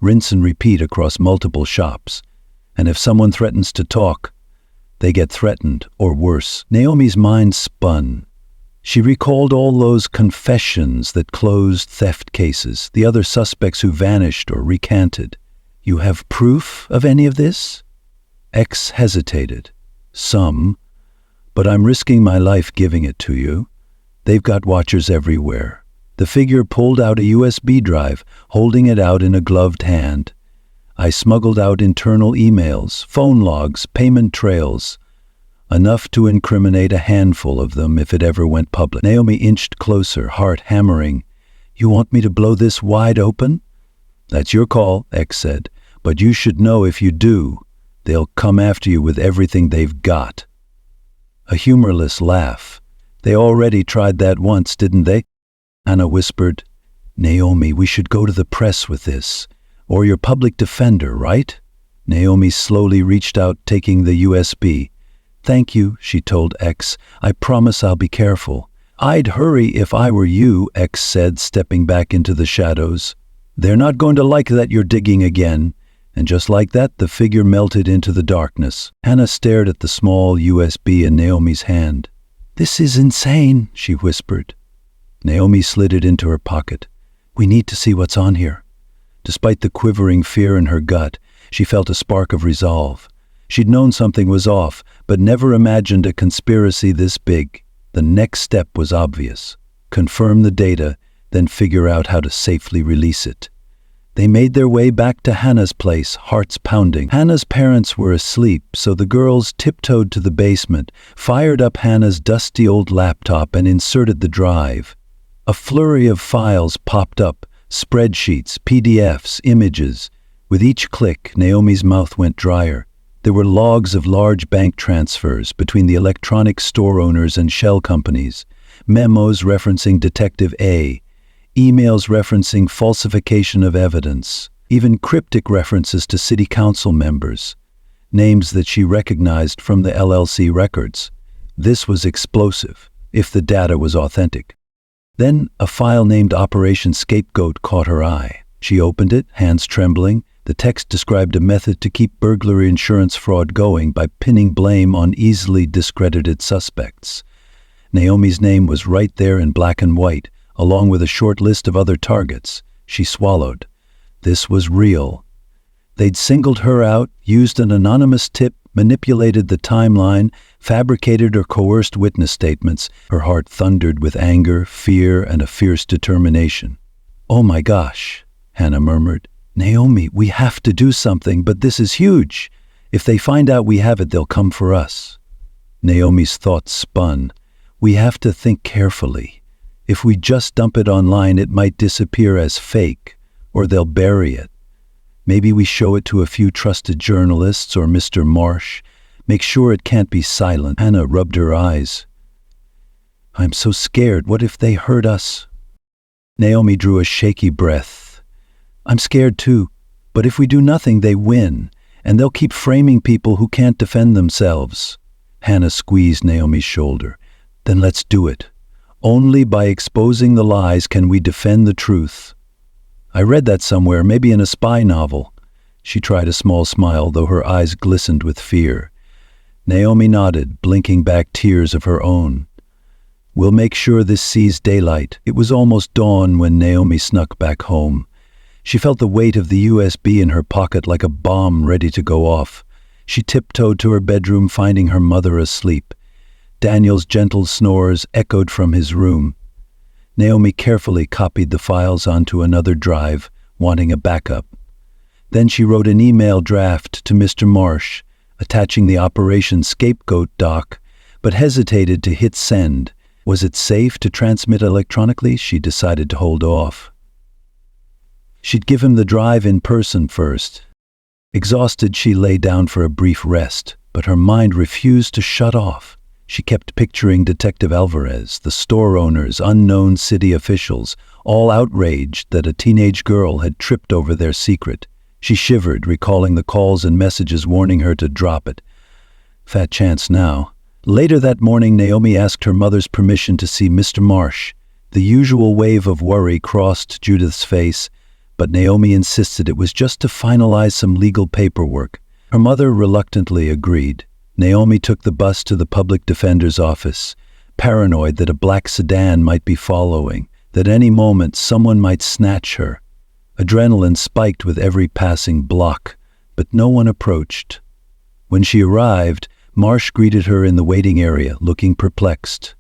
Rinse and repeat across multiple shops. And if someone threatens to talk, they get threatened, or worse. Naomi's mind spun. She recalled all those confessions that closed theft cases, the other suspects who vanished or recanted. You have proof of any of this? X hesitated. Some. But I'm risking my life giving it to you. They've got watchers everywhere. The figure pulled out a USB drive, holding it out in a gloved hand. I smuggled out internal emails, phone logs, payment trails. Enough to incriminate a handful of them if it ever went public. Naomi inched closer, heart hammering. You want me to blow this wide open? That's your call, X said. But you should know if you do, they'll come after you with everything they've got. A humorless laugh. They already tried that once, didn't they? Hannah whispered. Naomi, we should go to the press with this. Or your public defender, right? Naomi slowly reached out, taking the USB. Thank you, she told X. I promise I'll be careful. I'd hurry if I were you, X said, stepping back into the shadows. They're not going to like that you're digging again. And just like that, the figure melted into the darkness. Hannah stared at the small USB in Naomi's hand. This is insane, she whispered. Naomi slid it into her pocket. We need to see what's on here. Despite the quivering fear in her gut, she felt a spark of resolve. She'd known something was off, but never imagined a conspiracy this big. The next step was obvious. Confirm the data, then figure out how to safely release it. They made their way back to Hannah's place, hearts pounding. Hannah's parents were asleep, so the girls tiptoed to the basement, fired up Hannah's dusty old laptop, and inserted the drive. A flurry of files popped up, spreadsheets, PDFs, images. With each click, Naomi's mouth went drier. There were logs of large bank transfers between the electronic store owners and shell companies, memos referencing Detective A, emails referencing falsification of evidence, even cryptic references to city council members, names that she recognized from the LLC records. This was explosive, if the data was authentic. Then a file named Operation Scapegoat caught her eye. She opened it, hands trembling. The text described a method to keep burglary insurance fraud going by pinning blame on easily discredited suspects. Naomi's name was right there in black and white, along with a short list of other targets. She swallowed. This was real. They'd singled her out, used an anonymous tip, manipulated the timeline, fabricated or coerced witness statements. Her heart thundered with anger, fear, and a fierce determination. "Oh my gosh," Hannah murmured. "Naomi, we have to do something, but this is huge. If they find out we have it, they'll come for us." Naomi's thoughts spun. "We have to think carefully. If we just dump it online, it might disappear as fake, or they'll bury it. Maybe we show it to a few trusted journalists or Mr. Marsh. Make sure it can't be silent." Hannah rubbed her eyes. "I'm so scared. What if they hurt us?" Naomi drew a shaky breath. "I'm scared too, but if we do nothing, they win, and they'll keep framing people who can't defend themselves." Hannah squeezed Naomi's shoulder. "Then let's do it. Only by exposing the lies can we defend the truth. I read that somewhere, maybe in a spy novel." She tried a small smile, though her eyes glistened with fear. Naomi nodded, blinking back tears of her own. "We'll make sure this sees daylight." It was almost dawn when Naomi snuck back home. She felt the weight of the USB in her pocket like a bomb ready to go off. She tiptoed to her bedroom, finding her mother asleep. Daniel's gentle snores echoed from his room. Naomi carefully copied the files onto another drive, wanting a backup. Then she wrote an email draft to Mr. Marsh, attaching the Operation Scapegoat doc, but hesitated to hit send. Was it safe to transmit electronically? She decided to hold off. She'd give him the drive in person first. Exhausted, she lay down for a brief rest, but her mind refused to shut off. She kept picturing Detective Alvarez, the store owners, unknown city officials, all outraged that a teenage girl had tripped over their secret. She shivered, recalling the calls and messages warning her to drop it. Fat chance now. Later that morning, Naomi asked her mother's permission to see Mr. Marsh. The usual wave of worry crossed Judith's face, but Naomi insisted it was just to finalize some legal paperwork. Her mother reluctantly agreed. Naomi took the bus to the public defender's office, paranoid that a black sedan might be following, that any moment someone might snatch her. Adrenaline spiked with every passing block, but no one approached. When she arrived, Marsh greeted her in the waiting area, looking perplexed.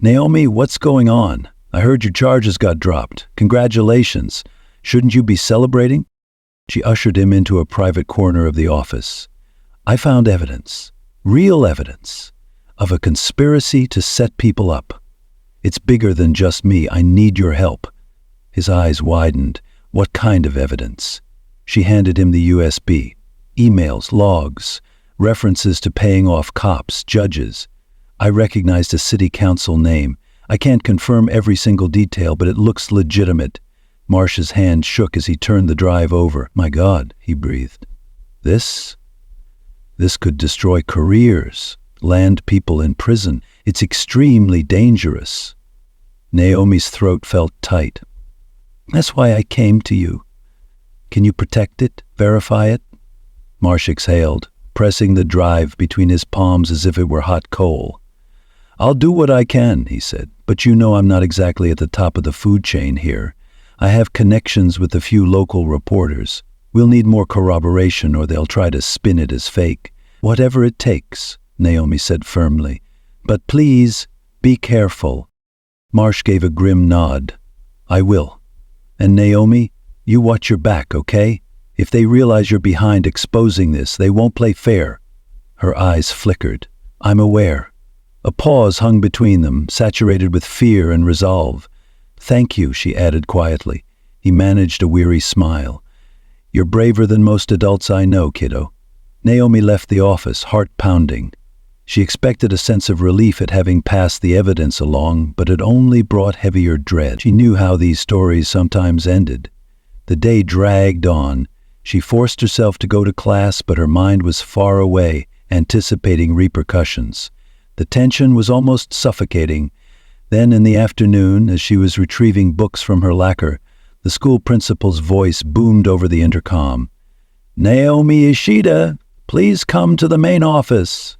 "Naomi, what's going on? I heard your charges got dropped. Congratulations. Shouldn't you be celebrating?" She ushered him into a private corner of the office. "I found evidence, real evidence, of a conspiracy to set people up. It's bigger than just me. I need your help." His eyes widened. "What kind of evidence?" She handed him the USB. Emails, logs, references to paying off cops, judges. I recognized a city council name. I can't confirm every single detail, but it looks legitimate. Marsh's hand shook as he turned the drive over. "My God," he breathed. This could destroy careers, land people in prison. It's extremely dangerous." Naomi's throat felt tight. "That's why I came to you. Can you protect it, verify it?" Marsh exhaled, pressing the drive between his palms as if it were hot coal. "I'll do what I can," he said, "but you know I'm not exactly at the top of the food chain here. I have connections with a few local reporters. We'll need more corroboration or they'll try to spin it as fake." "Whatever it takes," Naomi said firmly. "But please, be careful." Marsh gave a grim nod. "I will. And Naomi, you watch your back, okay? If they realize you're behind exposing this, they won't play fair." Her eyes flickered. "I'm aware." A pause hung between them, saturated with fear and resolve. "Thank you," she added quietly. He managed a weary smile. "You're braver than most adults I know, kiddo." Naomi left the office, heart pounding. She expected a sense of relief at having passed the evidence along, but it only brought heavier dread. She knew how these stories sometimes ended. The day dragged on. She forced herself to go to class, but her mind was far away, anticipating repercussions. The tension was almost suffocating, Then in the afternoon, as she was retrieving books from her locker, the school principal's voice boomed over the intercom. "Naomi Ishida, please come to the main office."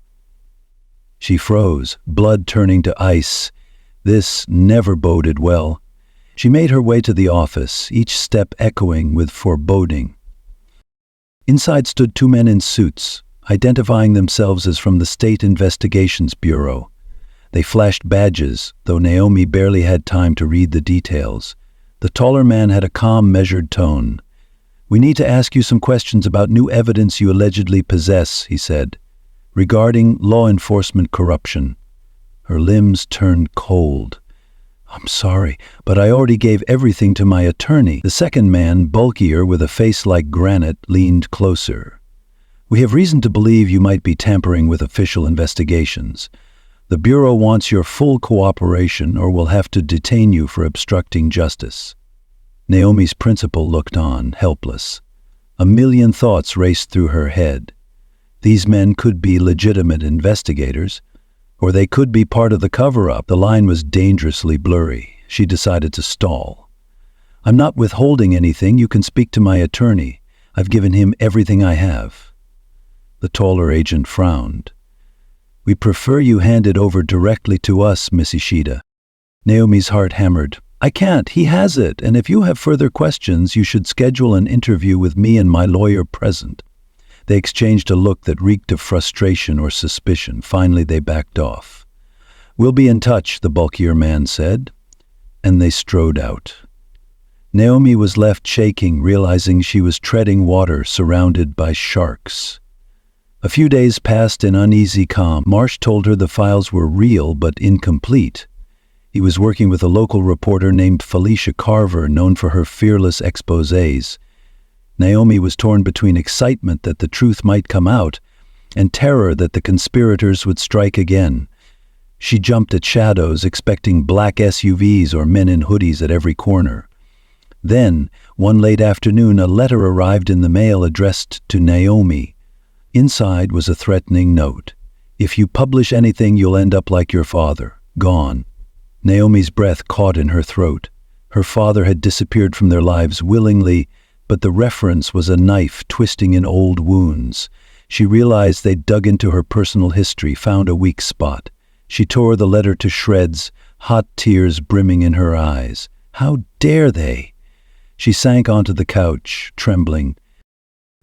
She froze, blood turning to ice. This never boded well. She made her way to the office, each step echoing with foreboding. Inside stood two men in suits, identifying themselves as from the State Investigations Bureau. They flashed badges, though Naomi barely had time to read the details. The taller man had a calm, measured tone. "We need to ask you some questions about new evidence you allegedly possess," he said, "regarding law enforcement corruption." Her limbs turned cold. "I'm sorry, but I already gave everything to my attorney." The second man, bulkier with a face like granite, leaned closer. "We have reason to believe you might be tampering with official investigations. The Bureau wants your full cooperation or will have to detain you for obstructing justice." Naomi's principal looked on, helpless. A million thoughts raced through her head. These men could be legitimate investigators, or they could be part of the cover-up. The line was dangerously blurry. She decided to stall. "I'm not withholding anything. You can speak to my attorney. I've given him everything I have." The taller agent frowned. "We prefer you hand it over directly to us, Miss Ishida." Naomi's heart hammered. "I can't. He has it, and if you have further questions, you should schedule an interview with me and my lawyer present." They exchanged a look that reeked of frustration or suspicion. Finally, they backed off. "We'll be in touch," the bulkier man said, and they strode out. Naomi was left shaking, realizing she was treading water surrounded by sharks. A few days passed in uneasy calm. Marsh told her the files were real but incomplete. He was working with a local reporter named Felicia Carver, known for her fearless exposés. Naomi was torn between excitement that the truth might come out and terror that the conspirators would strike again. She jumped at shadows, expecting black SUVs or men in hoodies at every corner. Then, one late afternoon, a letter arrived in the mail addressed to Naomi. Inside was a threatening note. "If you publish anything, you'll end up like your father, gone." Naomi's breath caught in her throat. Her father had disappeared from their lives willingly, but the reference was a knife twisting in old wounds. She realized they'd dug into her personal history, found a weak spot. She tore the letter to shreds, hot tears brimming in her eyes. How dare they? She sank onto the couch, trembling.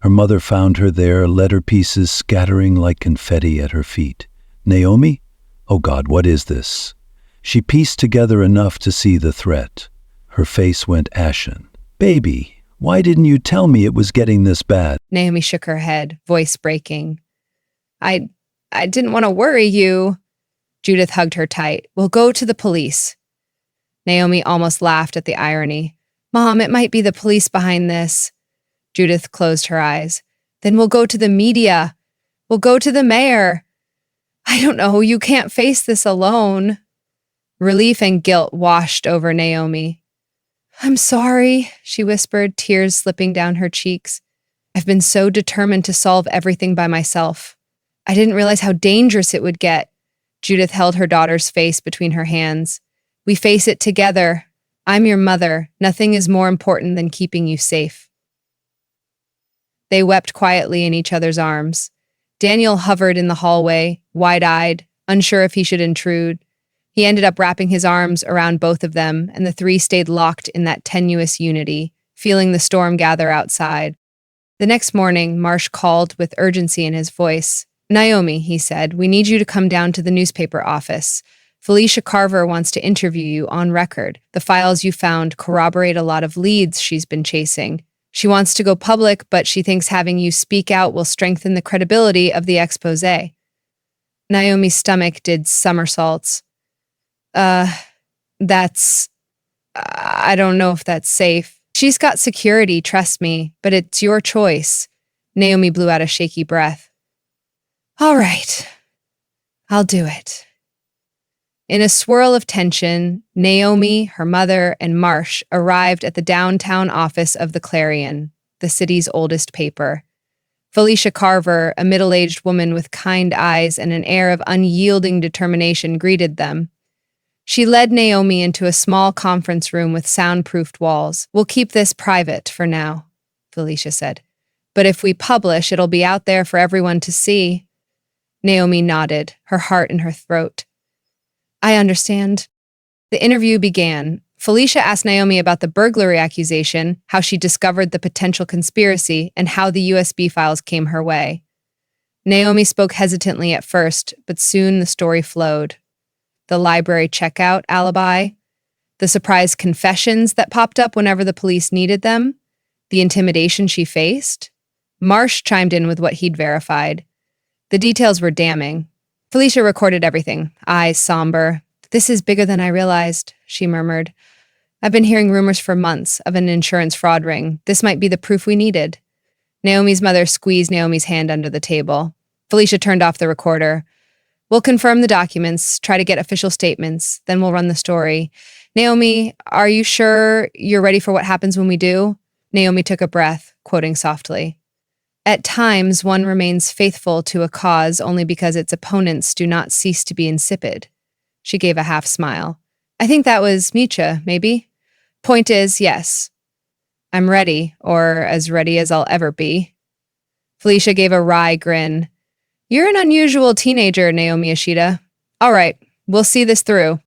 Her mother found her there, letter pieces scattering like confetti at her feet. "Naomi? Oh God, what is this?" She pieced together enough to see the threat. Her face went ashen. "Baby, why didn't you tell me it was getting this bad?" Naomi shook her head, voice breaking. I didn't want to worry you." Judith hugged her tight. "We'll go to the police." Naomi almost laughed at the irony. "Mom, it might be the police behind this." Judith closed her eyes. "Then we'll go to the media. We'll go to the mayor." "I don't know. You can't face this alone." Relief and guilt washed over Naomi. "I'm sorry," she whispered, tears slipping down her cheeks. "I've been so determined to solve everything by myself. I didn't realize how dangerous it would get." Judith held her daughter's face between her hands. "We face it together. I'm your mother. Nothing is more important than keeping you safe." They wept quietly in each other's arms. Daniel hovered in the hallway, wide-eyed, unsure if he should intrude. He ended up wrapping his arms around both of them, and the three stayed locked in that tenuous unity, feeling the storm gather outside. The next morning, Marsh called with urgency in his voice. "Naomi," he said, "we need you to come down to the newspaper office. Felicia Carver wants to interview you on record. The files you found corroborate a lot of leads she's been chasing. She wants to go public, but she thinks having you speak out will strengthen the credibility of the exposé." Naomi's stomach did somersaults. I don't know if that's safe. She's got security, trust me, but it's your choice." Naomi blew out a shaky breath. "All right, I'll do it." In a swirl of tension, Naomi, her mother, and Marsh arrived at the downtown office of the Clarion, the city's oldest paper. Felicia Carver, a middle-aged woman with kind eyes and an air of unyielding determination, greeted them. She led Naomi into a small conference room with soundproofed walls. "We'll keep this private for now," Felicia said. "But if we publish, it'll be out there for everyone to see." Naomi nodded, her heart in her throat. "I understand." The interview began. Felicia asked Naomi about the burglary accusation, how she discovered the potential conspiracy, and how the USB files came her way. Naomi spoke hesitantly at first, but soon the story flowed. The library checkout alibi, the surprise confessions that popped up whenever the police needed them, the intimidation she faced. Marsh chimed in with what he'd verified. The details were damning. Felicia recorded everything, eyes somber. "This is bigger than I realized," she murmured. "I've been hearing rumors for months of an insurance fraud ring. This might be the proof we needed." Naomi's mother squeezed Naomi's hand under the table. Felicia turned off the recorder. "We'll confirm the documents, try to get official statements, then we'll run the story. Naomi, are you sure you're ready for what happens when we do?" Naomi took a breath, quoting softly. "At times, one remains faithful to a cause only because its opponents do not cease to be insipid." She gave a half smile. "I think that was Nietzsche, maybe? Point is, yes. I'm ready, or as ready as I'll ever be." Felicia gave a wry grin. "You're an unusual teenager, Naomi Ishida. All right, we'll see this through."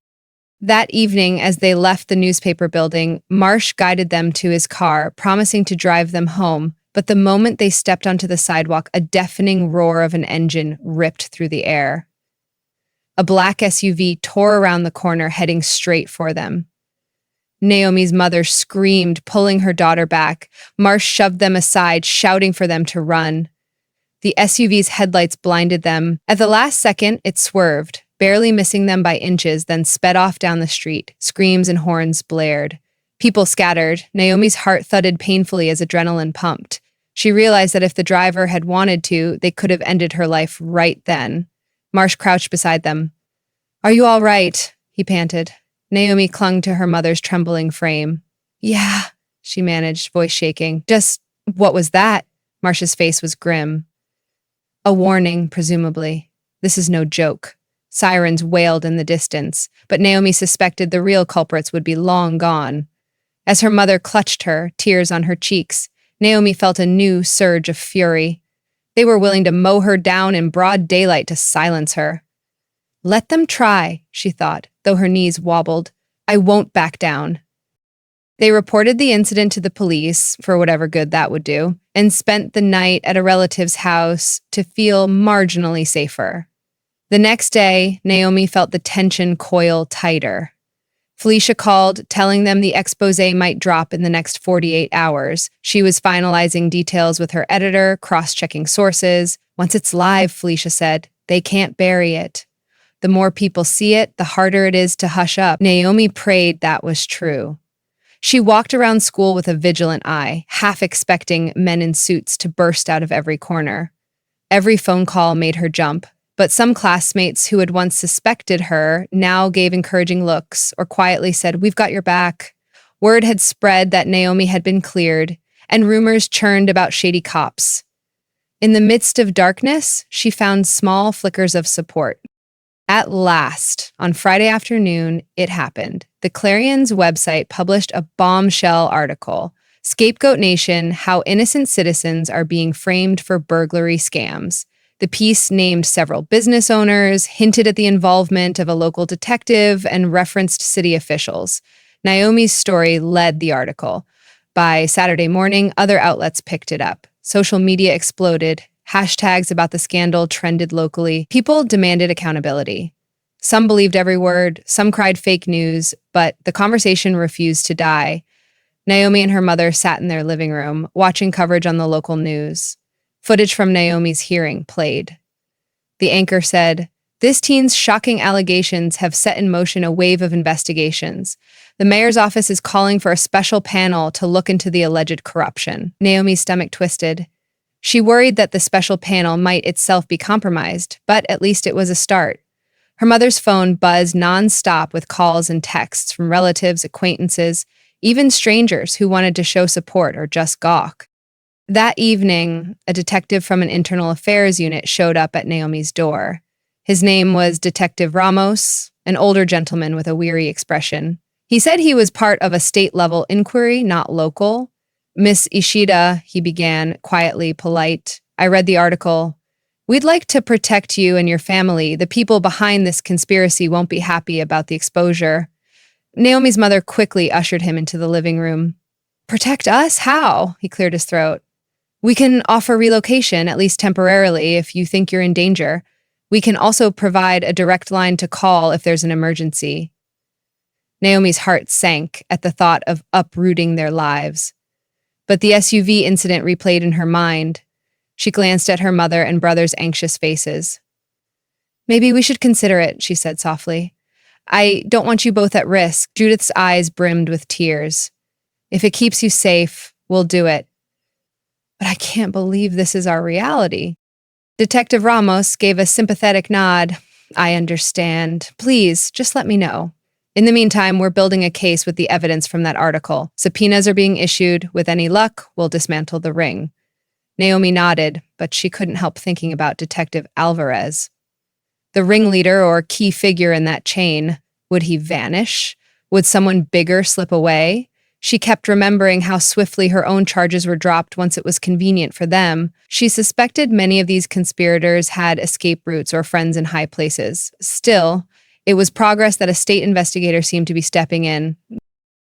That evening, as they left the newspaper building, Marsh guided them to his car, promising to drive them home. But the moment they stepped onto the sidewalk, a deafening roar of an engine ripped through the air. A black SUV tore around the corner, heading straight for them. Naomi's mother screamed, pulling her daughter back. Marsh shoved them aside, shouting for them to run. The SUV's headlights blinded them. At the last second, it swerved, barely missing them by inches, then sped off down the street. Screams and horns blared. People scattered. Naomi's heart thudded painfully as adrenaline pumped. She realized that if the driver had wanted to, they could have ended her life right then. Marsh crouched beside them. "Are you all right?" he panted. Naomi clung to her mother's trembling frame. "Yeah," she managed, voice shaking. "Just, what was that?" Marsh's face was grim. "A warning, presumably. This is no joke." Sirens wailed in the distance, but Naomi suspected the real culprits would be long gone. As her mother clutched her, tears on her cheeks, Naomi felt a new surge of fury. They were willing to mow her down in broad daylight to silence her. "Let them try," she thought, though her knees wobbled. "I won't back down." They reported the incident to the police, for whatever good that would do, and spent the night at a relative's house to feel marginally safer. The next day, Naomi felt the tension coil tighter. Felicia called, telling them the exposé might drop in the next 48 hours. She was finalizing details with her editor, cross-checking sources. "Once it's live," Felicia said, "they can't bury it. The more people see it, the harder it is to hush up." Naomi prayed that was true. She walked around school with a vigilant eye, half expecting men in suits to burst out of every corner. Every phone call made her jump, but some classmates who had once suspected her now gave encouraging looks or quietly said, "We've got your back." Word had spread that Naomi had been cleared, and rumors churned about shady cops. In the midst of darkness, she found small flickers of support. At last, on Friday afternoon, it happened. The Clarion's website published a bombshell article, "Scapegoat Nation: How Innocent Citizens Are Being Framed for Burglary Scams." The piece named several business owners, hinted at the involvement of a local detective, and referenced city officials. Naomi's story led the article. By Saturday morning, other outlets picked it up. Social media exploded. Hashtags about the scandal trended locally. People demanded accountability. Some believed every word, some cried fake news, but the conversation refused to die. Naomi and her mother sat in their living room, watching coverage on the local news. Footage from Naomi's hearing played. The anchor said, "This teen's shocking allegations have set in motion a wave of investigations. The mayor's office is calling for a special panel to look into the alleged corruption." Naomi's stomach twisted. She worried that the special panel might itself be compromised, but at least it was a start. Her mother's phone buzzed nonstop with calls and texts from relatives, acquaintances, even strangers who wanted to show support or just gawk. That evening, a detective from an internal affairs unit showed up at Naomi's door. His name was Detective Ramos, an older gentleman with a weary expression. He said he was part of a state-level inquiry, not local. Miss Ishida, he began, quietly polite. I read the article. We'd like to protect you and your family. The people behind this conspiracy won't be happy about the exposure. Naomi's mother quickly ushered him into the living room. Protect us? How? He cleared his throat. We can offer relocation, at least temporarily, if you think you're in danger. We can also provide a direct line to call if there's an emergency. Naomi's heart sank at the thought of uprooting their lives. But the SUV incident replayed in her mind. She glanced at her mother and brother's anxious faces. Maybe we should consider it, she said softly. I don't want you both at risk. Judith's eyes brimmed with tears. If it keeps you safe, we'll do it. But I can't believe this is our reality. Detective Ramos gave a sympathetic nod. I understand. Please, just let me know. In the meantime, we're building a case with the evidence from that article. Subpoenas are being issued. With any luck, we'll dismantle the ring. Naomi nodded, but she couldn't help thinking about Detective Alvarez. The ringleader or key figure in that chain, would he vanish? Would someone bigger slip away? She kept remembering how swiftly her own charges were dropped once it was convenient for them. She suspected many of these conspirators had escape routes or friends in high places. Still, it was progress that a state investigator seemed to be stepping in.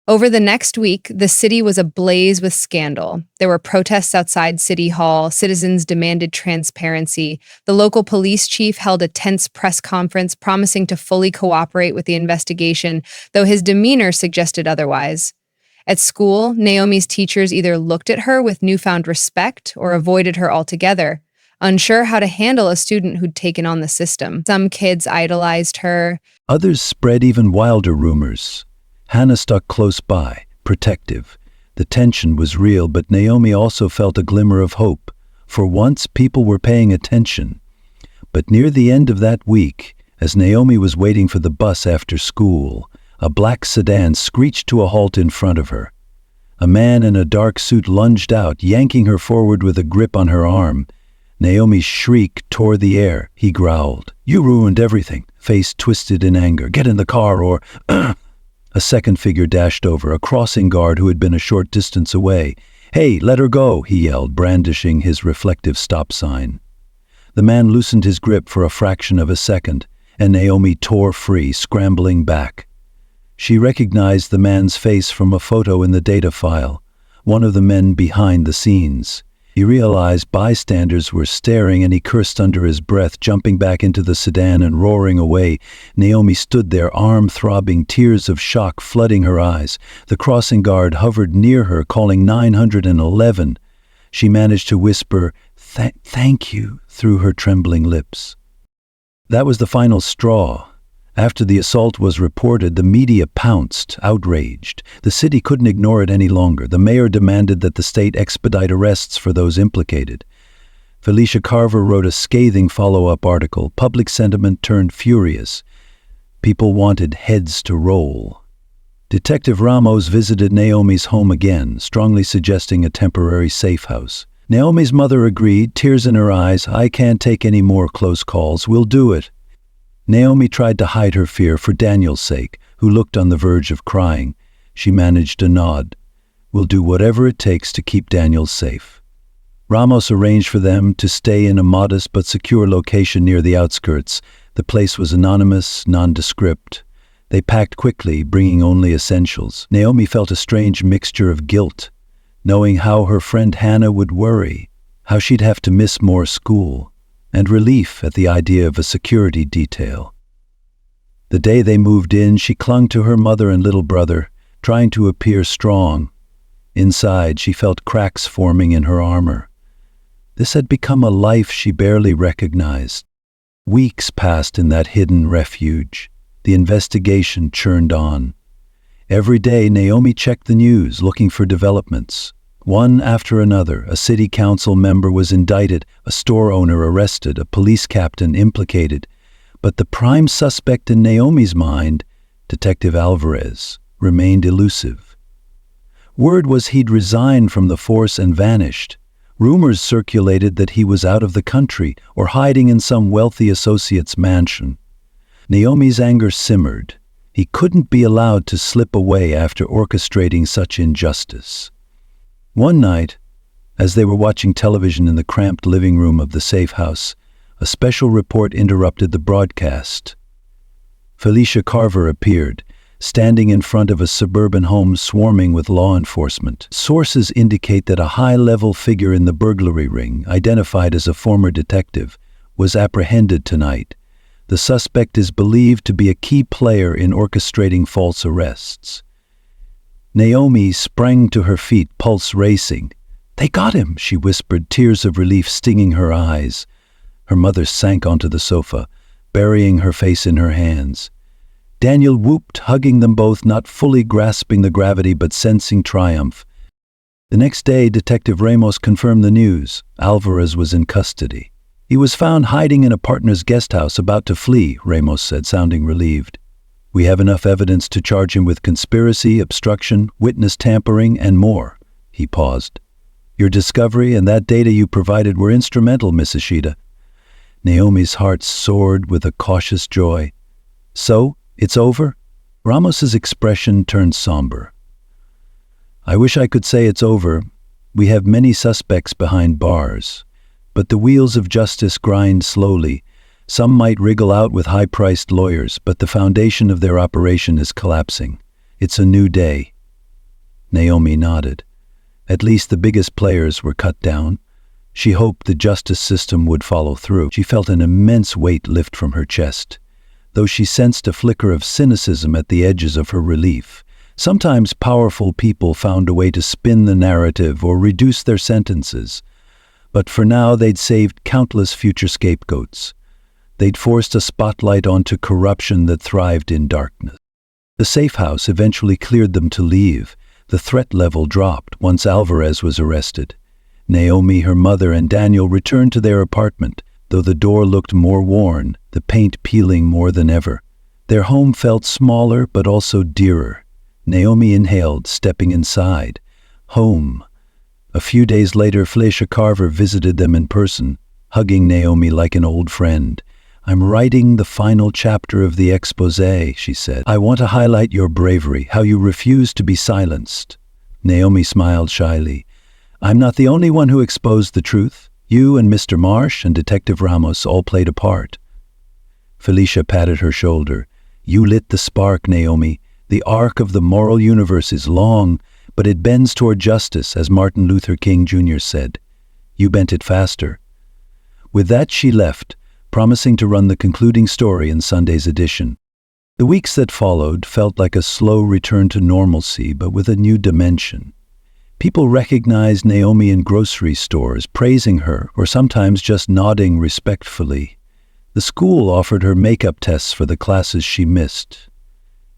Over the next week, the city was ablaze with scandal. There were protests outside City Hall. Citizens demanded transparency. The local police chief held a tense press conference, promising to fully cooperate with the investigation, though his demeanor suggested otherwise. At school, Naomi's teachers either looked at her with newfound respect or avoided her altogether, unsure how to handle a student who'd taken on the system. Some kids idolized her. Others spread even wilder rumors. Hannah stuck close by, protective. The tension was real, but Naomi also felt a glimmer of hope. For once, people were paying attention. But near the end of that week, as Naomi was waiting for the bus after school, a black sedan screeched to a halt in front of her. A man in a dark suit lunged out, yanking her forward with a grip on her arm. Naomi's shriek tore the air. He growled, "You ruined everything," face twisted in anger. "Get in the car or..." A second figure dashed over, a crossing guard who had been a short distance away. "Hey, let her go," he yelled, brandishing his reflective stop sign. The man loosened his grip for a fraction of a second, and Naomi tore free, scrambling back. She recognized the man's face from a photo in the data file, one of the men behind the scenes. He realized bystanders were staring, and he cursed under his breath, jumping back into the sedan and roaring away. Naomi stood there, arm throbbing, tears of shock flooding her eyes. The crossing guard hovered near her, calling 911. She managed to whisper, "Thank you," through her trembling lips. That was the final straw. After the assault was reported, the media pounced, outraged. The city couldn't ignore it any longer. The mayor demanded that the state expedite arrests for those implicated. Felicia Carver wrote a scathing follow-up article. Public sentiment turned furious. People wanted heads to roll. Detective Ramos visited Naomi's home again, strongly suggesting a temporary safe house. Naomi's mother agreed, tears in her eyes. "I can't take any more close calls. We'll do it." Naomi tried to hide her fear for Daniel's sake, who looked on the verge of crying. She managed a nod. "We'll do whatever it takes to keep Daniel safe." Ramos arranged for them to stay in a modest but secure location near the outskirts. The place was anonymous, nondescript. They packed quickly, bringing only essentials. Naomi felt a strange mixture of guilt, knowing how her friend Hannah would worry, how she'd have to miss more school, and relief at the idea of a security detail. The day they moved in, she clung to her mother and little brother, trying to appear strong. Inside, she felt cracks forming in her armor. This had become a life she barely recognized. Weeks passed in that hidden refuge. The investigation churned on. Every day, Naomi checked the news, looking for developments. One after another, a city council member was indicted, a store owner arrested, a police captain implicated. But the prime suspect in Naomi's mind, Detective Alvarez, remained elusive. Word was he'd resigned from the force and vanished. Rumors circulated that he was out of the country or hiding in some wealthy associate's mansion. Naomi's anger simmered. He couldn't be allowed to slip away after orchestrating such injustice. One night, as they were watching television in the cramped living room of the safe house, a special report interrupted the broadcast. Felicia Carver appeared, standing in front of a suburban home swarming with law enforcement. Sources indicate that a high-level figure in the burglary ring, identified as a former detective, was apprehended tonight. The suspect is believed to be a key player in orchestrating false arrests. Naomi sprang to her feet, pulse racing. "They got him," she whispered, tears of relief stinging her eyes. Her mother sank onto the sofa, burying her face in her hands. Daniel whooped, hugging them both, not fully grasping the gravity but sensing triumph. The next day, Detective Ramos confirmed the news. Alvarez was in custody. "He was found hiding in a partner's guest house, about to flee," Ramos said, sounding relieved. "We have enough evidence to charge him with conspiracy, obstruction, witness tampering, and more." He paused. "Your discovery and that data you provided were instrumental, Miss Ishida." Naomi's heart soared with a cautious joy. "So, it's over?" Ramos's expression turned somber. "I wish I could say it's over. We have many suspects behind bars. But the wheels of justice grind slowly. Some might wriggle out with high-priced lawyers, but the foundation of their operation is collapsing. It's a new day." Naomi nodded. At least the biggest players were cut down. She hoped the justice system would follow through. She felt an immense weight lift from her chest, though she sensed a flicker of cynicism at the edges of her relief. Sometimes powerful people found a way to spin the narrative or reduce their sentences. But for now, they'd saved countless future scapegoats. They'd forced a spotlight onto corruption that thrived in darkness. The safe house eventually cleared them to leave. The threat level dropped once Alvarez was arrested. Naomi, her mother, and Daniel returned to their apartment, though the door looked more worn, the paint peeling more than ever. Their home felt smaller but also dearer. Naomi inhaled, stepping inside. Home. A few days later, Felicia Carver visited them in person, hugging Naomi like an old friend. "I'm writing the final chapter of the exposé," she said. "I want to highlight your bravery, how you refused to be silenced." Naomi smiled shyly. "I'm not the only one who exposed the truth. You and Mr. Marsh and Detective Ramos all played a part." Felicia patted her shoulder. "You lit the spark, Naomi. The arc of the moral universe is long, but it bends toward justice, as Martin Luther King Jr. said. You bent it faster." With that, she left, promising to run the concluding story in Sunday's edition. The weeks that followed felt like a slow return to normalcy, but with a new dimension. People recognized Naomi in grocery stores, praising her, or sometimes just nodding respectfully. The school offered her makeup tests for the classes she missed.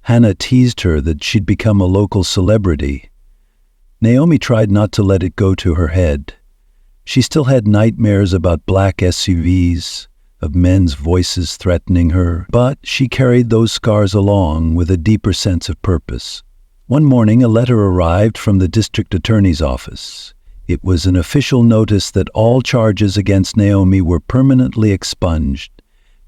Hannah teased her that she'd become a local celebrity. Naomi tried not to let it go to her head. She still had nightmares about black SUVs, of men's voices threatening her, but she carried those scars along with a deeper sense of purpose. One morning, a letter arrived from the district attorney's office. It was an official notice that all charges against Naomi were permanently expunged,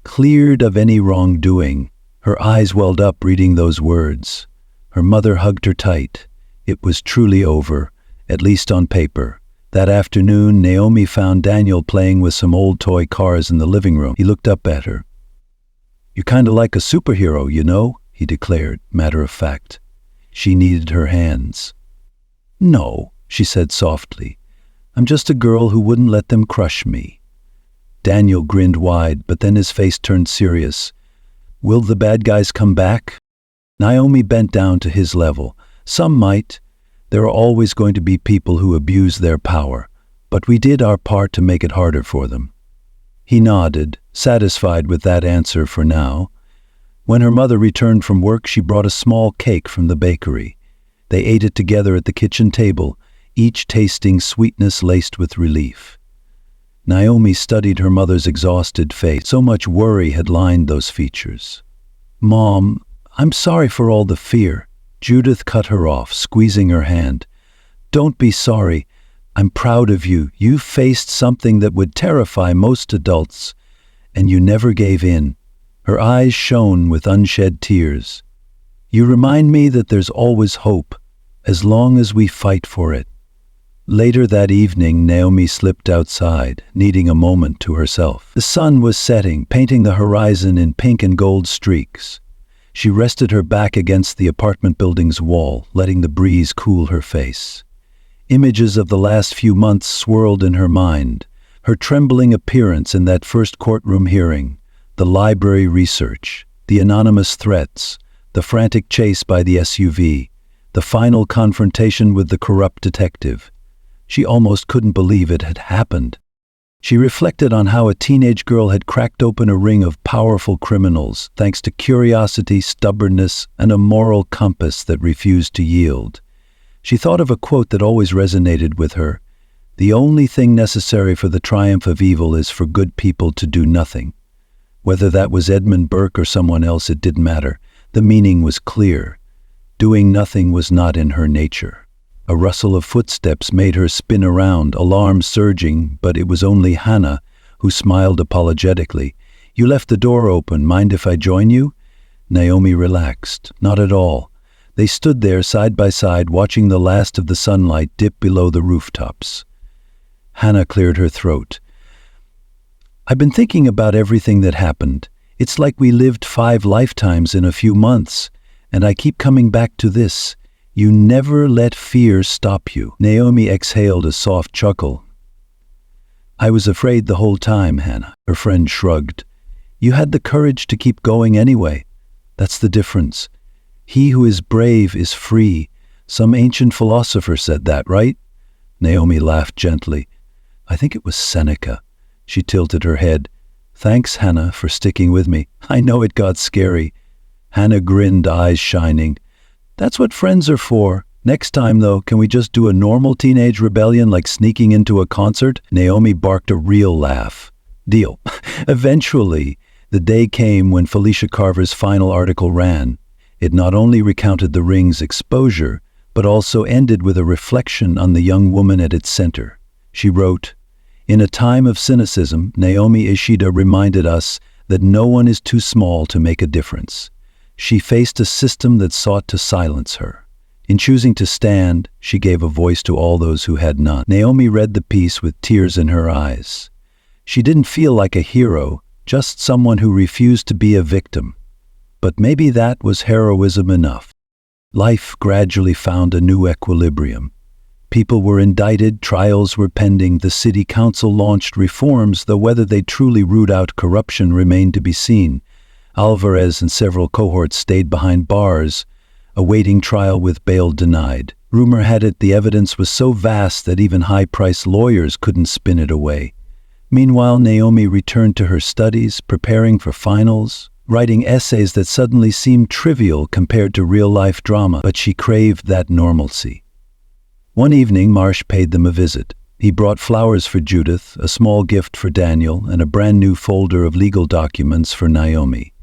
cleared of any wrongdoing. Her eyes welled up reading those words. Her mother hugged her tight. It was truly over, at least on paper. That afternoon, Naomi found Daniel playing with some old toy cars in the living room. He looked up at her. "You're kind of like a superhero, you know," he declared, matter of fact. She needed her hands. "No," she said softly. "I'm just a girl who wouldn't let them crush me." Daniel grinned wide, but then his face turned serious. "Will the bad guys come back?" Naomi bent down to his level. "Some might. There are always going to be people who abuse their power, but we did our part to make it harder for them." He nodded, satisfied with that answer for now. When her mother returned from work, she brought a small cake from the bakery. They ate it together at the kitchen table, each tasting sweetness laced with relief. Naomi studied her mother's exhausted face. So much worry had lined those features. "Mom, I'm sorry for all the fear." Judith cut her off, squeezing her hand. "Don't be sorry. I'm proud of you. You faced something that would terrify most adults, and you never gave in." Her eyes shone with unshed tears. "You remind me that there's always hope, as long as we fight for it." Later that evening, Naomi slipped outside, needing a moment to herself. The sun was setting, painting the horizon in pink and gold streaks. She rested her back against the apartment building's wall, letting the breeze cool her face. Images of the last few months swirled in her mind. Her trembling appearance in that first courtroom hearing, the library research, the anonymous threats, the frantic chase by the SUV, the final confrontation with the corrupt detective. She almost couldn't believe it had happened. She reflected on how a teenage girl had cracked open a ring of powerful criminals, thanks to curiosity, stubbornness, and a moral compass that refused to yield. She thought of a quote that always resonated with her: "The only thing necessary for the triumph of evil is for good people to do nothing." Whether that was Edmund Burke or someone else, it didn't matter. The meaning was clear. Doing nothing was not in her nature. A rustle of footsteps made her spin around, alarm surging, but it was only Hannah, who smiled apologetically. "You left the door open. Mind if I join you?" Naomi relaxed. Not at all. They stood there side by side, watching the last of the sunlight dip below the rooftops. Hannah cleared her throat. "I've been thinking about everything that happened. It's like we lived 5 lifetimes in a few months, and I keep coming back to this. You never let fear stop you." Naomi exhaled a soft chuckle. "I was afraid the whole time, Hannah," her friend shrugged. "You had the courage to keep going anyway. That's the difference. He who is brave is free. Some ancient philosopher said that, right?" Naomi laughed gently. "I think it was Seneca." She tilted her head. "Thanks, Hannah, for sticking with me. I know it got scary." Hannah grinned, eyes shining. "That's what friends are for. Next time, though, can we just do a normal teenage rebellion like sneaking into a concert?" Naomi barked a real laugh. "Deal." Eventually, the day came when Felicia Carver's final article ran. It not only recounted the ring's exposure, but also ended with a reflection on the young woman at its center. She wrote, "In a time of cynicism, Naomi Ishida reminded us that no one is too small to make a difference. She faced a system that sought to silence her. In choosing to stand, she gave a voice to all those who had none." Naomi read the piece with tears in her eyes. She didn't feel like a hero, just someone who refused to be a victim. But maybe that was heroism enough. Life gradually found a new equilibrium. People were indicted, trials were pending, the city council launched reforms, though whether they truly root out corruption remained to be seen. Alvarez and several cohorts stayed behind bars, awaiting trial with bail denied. Rumor had it the evidence was so vast that even high-priced lawyers couldn't spin it away. Meanwhile, Naomi returned to her studies, preparing for finals, writing essays that suddenly seemed trivial compared to real-life drama, but she craved that normalcy. One evening, Marsh paid them a visit. He brought flowers for Judith, a small gift for Daniel, and a brand new folder of legal documents for Naomi.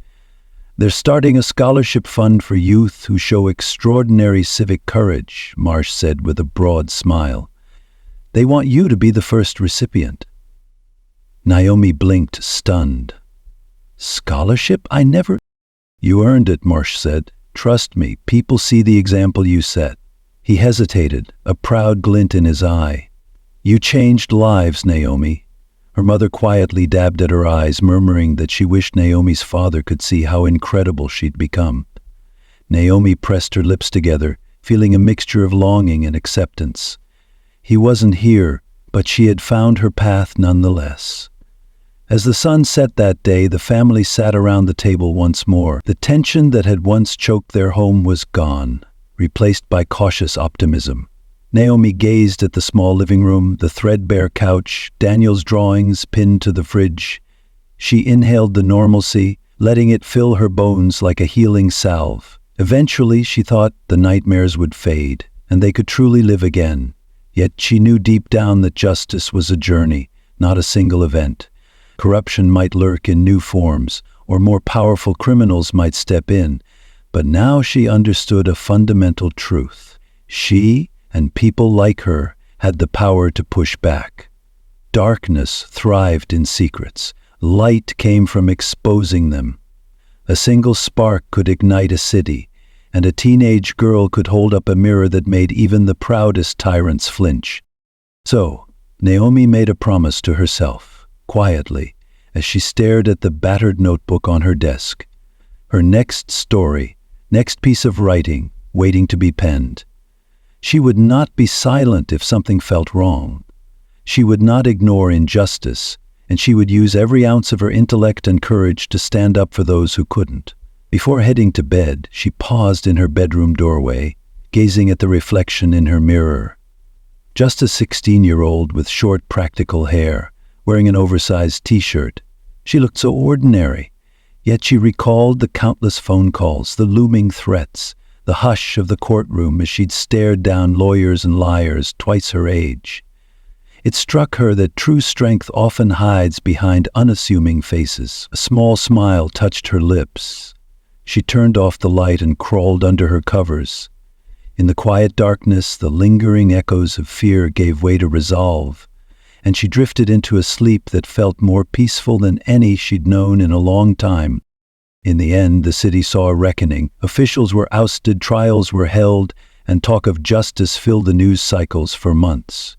"They're starting a scholarship fund for youth who show extraordinary civic courage," Marsh said with a broad smile. "They want you to be the first recipient." Naomi blinked, stunned. "Scholarship? I never—" "You earned it," Marsh said. "Trust me, people see the example you set." He hesitated, a proud glint in his eye. "You changed lives, Naomi." Her mother quietly dabbed at her eyes, murmuring that she wished Naomi's father could see how incredible she'd become. Naomi pressed her lips together, feeling a mixture of longing and acceptance. He wasn't here, but she had found her path nonetheless. As the sun set that day, the family sat around the table once more. The tension that had once choked their home was gone, replaced by cautious optimism. Naomi gazed at the small living room, the threadbare couch, Daniel's drawings pinned to the fridge. She inhaled the normalcy, letting it fill her bones like a healing salve. Eventually, she thought, the nightmares would fade, and they could truly live again. Yet she knew deep down that justice was a journey, not a single event. Corruption might lurk in new forms, or more powerful criminals might step in. But now she understood a fundamental truth. She, and people like her, had the power to push back. Darkness thrived in secrets. Light came from exposing them. A single spark could ignite a city, and a teenage girl could hold up a mirror that made even the proudest tyrants flinch. So, Naomi made a promise to herself, quietly, as she stared at the battered notebook on her desk. Her next story, next piece of writing, waiting to be penned. She would not be silent if something felt wrong. She would not ignore injustice, and she would use every ounce of her intellect and courage to stand up for those who couldn't. Before heading to bed, she paused in her bedroom doorway, gazing at the reflection in her mirror. Just a 16-year-old with short, practical hair, wearing an oversized t-shirt. She looked so ordinary, yet she recalled the countless phone calls, the looming threats, the hush of the courtroom as she'd stared down lawyers and liars twice her age. It struck her that true strength often hides behind unassuming faces. A small smile touched her lips. She turned off the light and crawled under her covers. In the quiet darkness, the lingering echoes of fear gave way to resolve, and she drifted into a sleep that felt more peaceful than any she'd known in a long time. In the end, the city saw a reckoning. Officials were ousted, trials were held, and talk of justice filled the news cycles for months.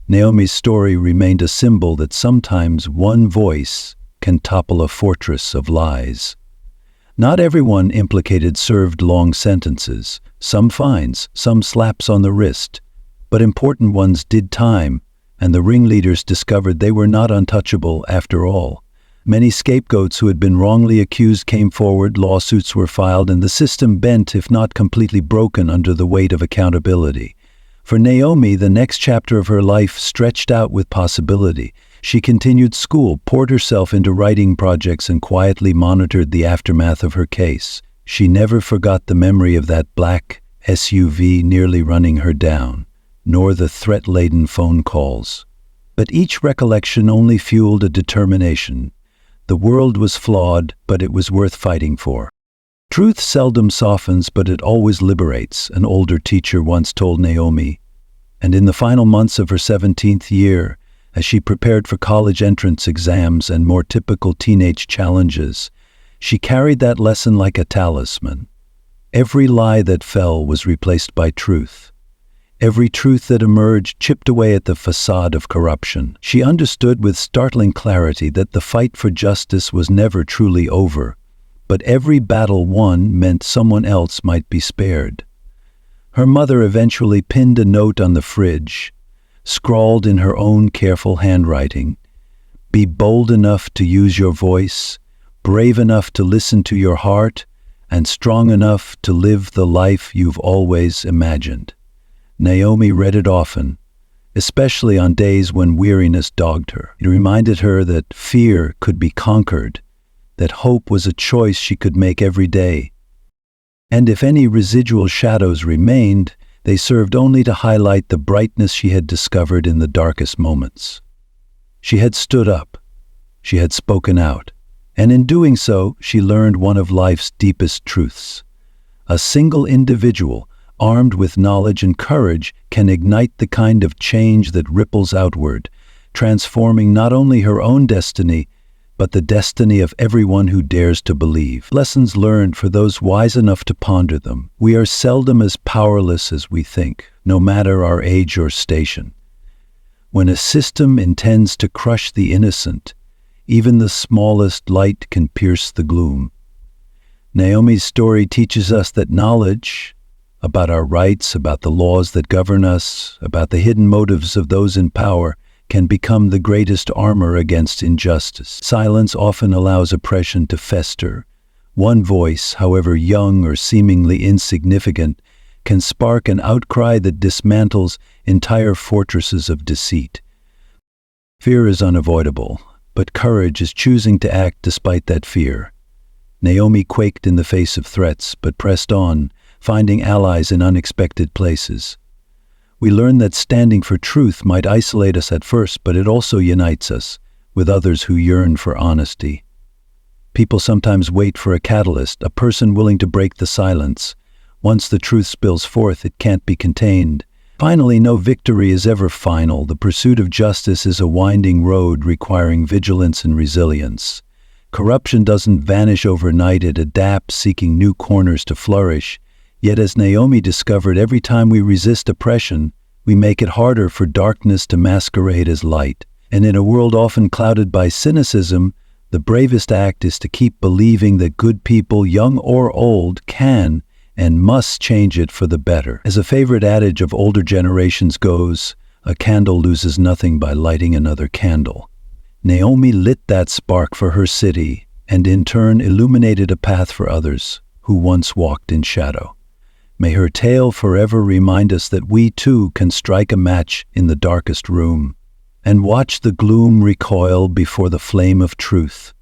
Naomi's story remained a symbol that sometimes one voice can topple a fortress of lies. Not everyone implicated served long sentences, some fines, some slaps on the wrist, but important ones did time, and the ringleaders discovered they were not untouchable after all. Many scapegoats who had been wrongly accused came forward, lawsuits were filed, and the system bent, if not completely broken, under the weight of accountability. For Naomi, the next chapter of her life stretched out with possibility. She continued school, poured herself into writing projects, and quietly monitored the aftermath of her case. She never forgot the memory of that black SUV nearly running her down, nor the threat-laden phone calls. But each recollection only fueled a determination. The world was flawed, but it was worth fighting for. Truth seldom softens, but it always liberates, an older teacher once told Naomi. And in the final months of her 17th year, as she prepared for college entrance exams and more typical teenage challenges, she carried that lesson like a talisman. Every lie that fell was replaced by truth. Every truth that emerged chipped away at the facade of corruption. She understood with startling clarity that the fight for justice was never truly over, but every battle won meant someone else might be spared. Her mother eventually pinned a note on the fridge, scrawled in her own careful handwriting, "Be bold enough to use your voice, brave enough to listen to your heart, and strong enough to live the life you've always imagined." Naomi read it often, especially on days when weariness dogged her. It reminded her that fear could be conquered, that hope was a choice she could make every day. And if any residual shadows remained, they served only to highlight the brightness she had discovered in the darkest moments. She had stood up. She had spoken out. And in doing so, she learned one of life's deepest truths. A single individual, armed with knowledge and courage, can ignite the kind of change that ripples outward, transforming not only her own destiny, but the destiny of everyone who dares to believe. Lessons learned for those wise enough to ponder them. We are seldom as powerless as we think, no matter our age or station. When a system intends to crush the innocent, even the smallest light can pierce the gloom. Naomi's story teaches us that knowledge about our rights, about the laws that govern us, about the hidden motives of those in power, can become the greatest armor against injustice. Silence often allows oppression to fester. One voice, however young or seemingly insignificant, can spark an outcry that dismantles entire fortresses of deceit. Fear is unavoidable, but courage is choosing to act despite that fear. Naomi quaked in the face of threats, but pressed on, finding allies in unexpected places. We learn that standing for truth might isolate us at first, but it also unites us with others who yearn for honesty. People sometimes wait for a catalyst, a person willing to break the silence. Once the truth spills forth, it can't be contained. Finally, no victory is ever final. The pursuit of justice is a winding road requiring vigilance and resilience. Corruption doesn't vanish overnight, it adapts, seeking new corners to flourish. Yet as Naomi discovered, every time we resist oppression, we make it harder for darkness to masquerade as light. And in a world often clouded by cynicism, the bravest act is to keep believing that good people, young or old, can and must change it for the better. As a favorite adage of older generations goes, a candle loses nothing by lighting another candle. Naomi lit that spark for her city and in turn illuminated a path for others who once walked in shadow. May her tale forever remind us that we too can strike a match in the darkest room and watch the gloom recoil before the flame of truth.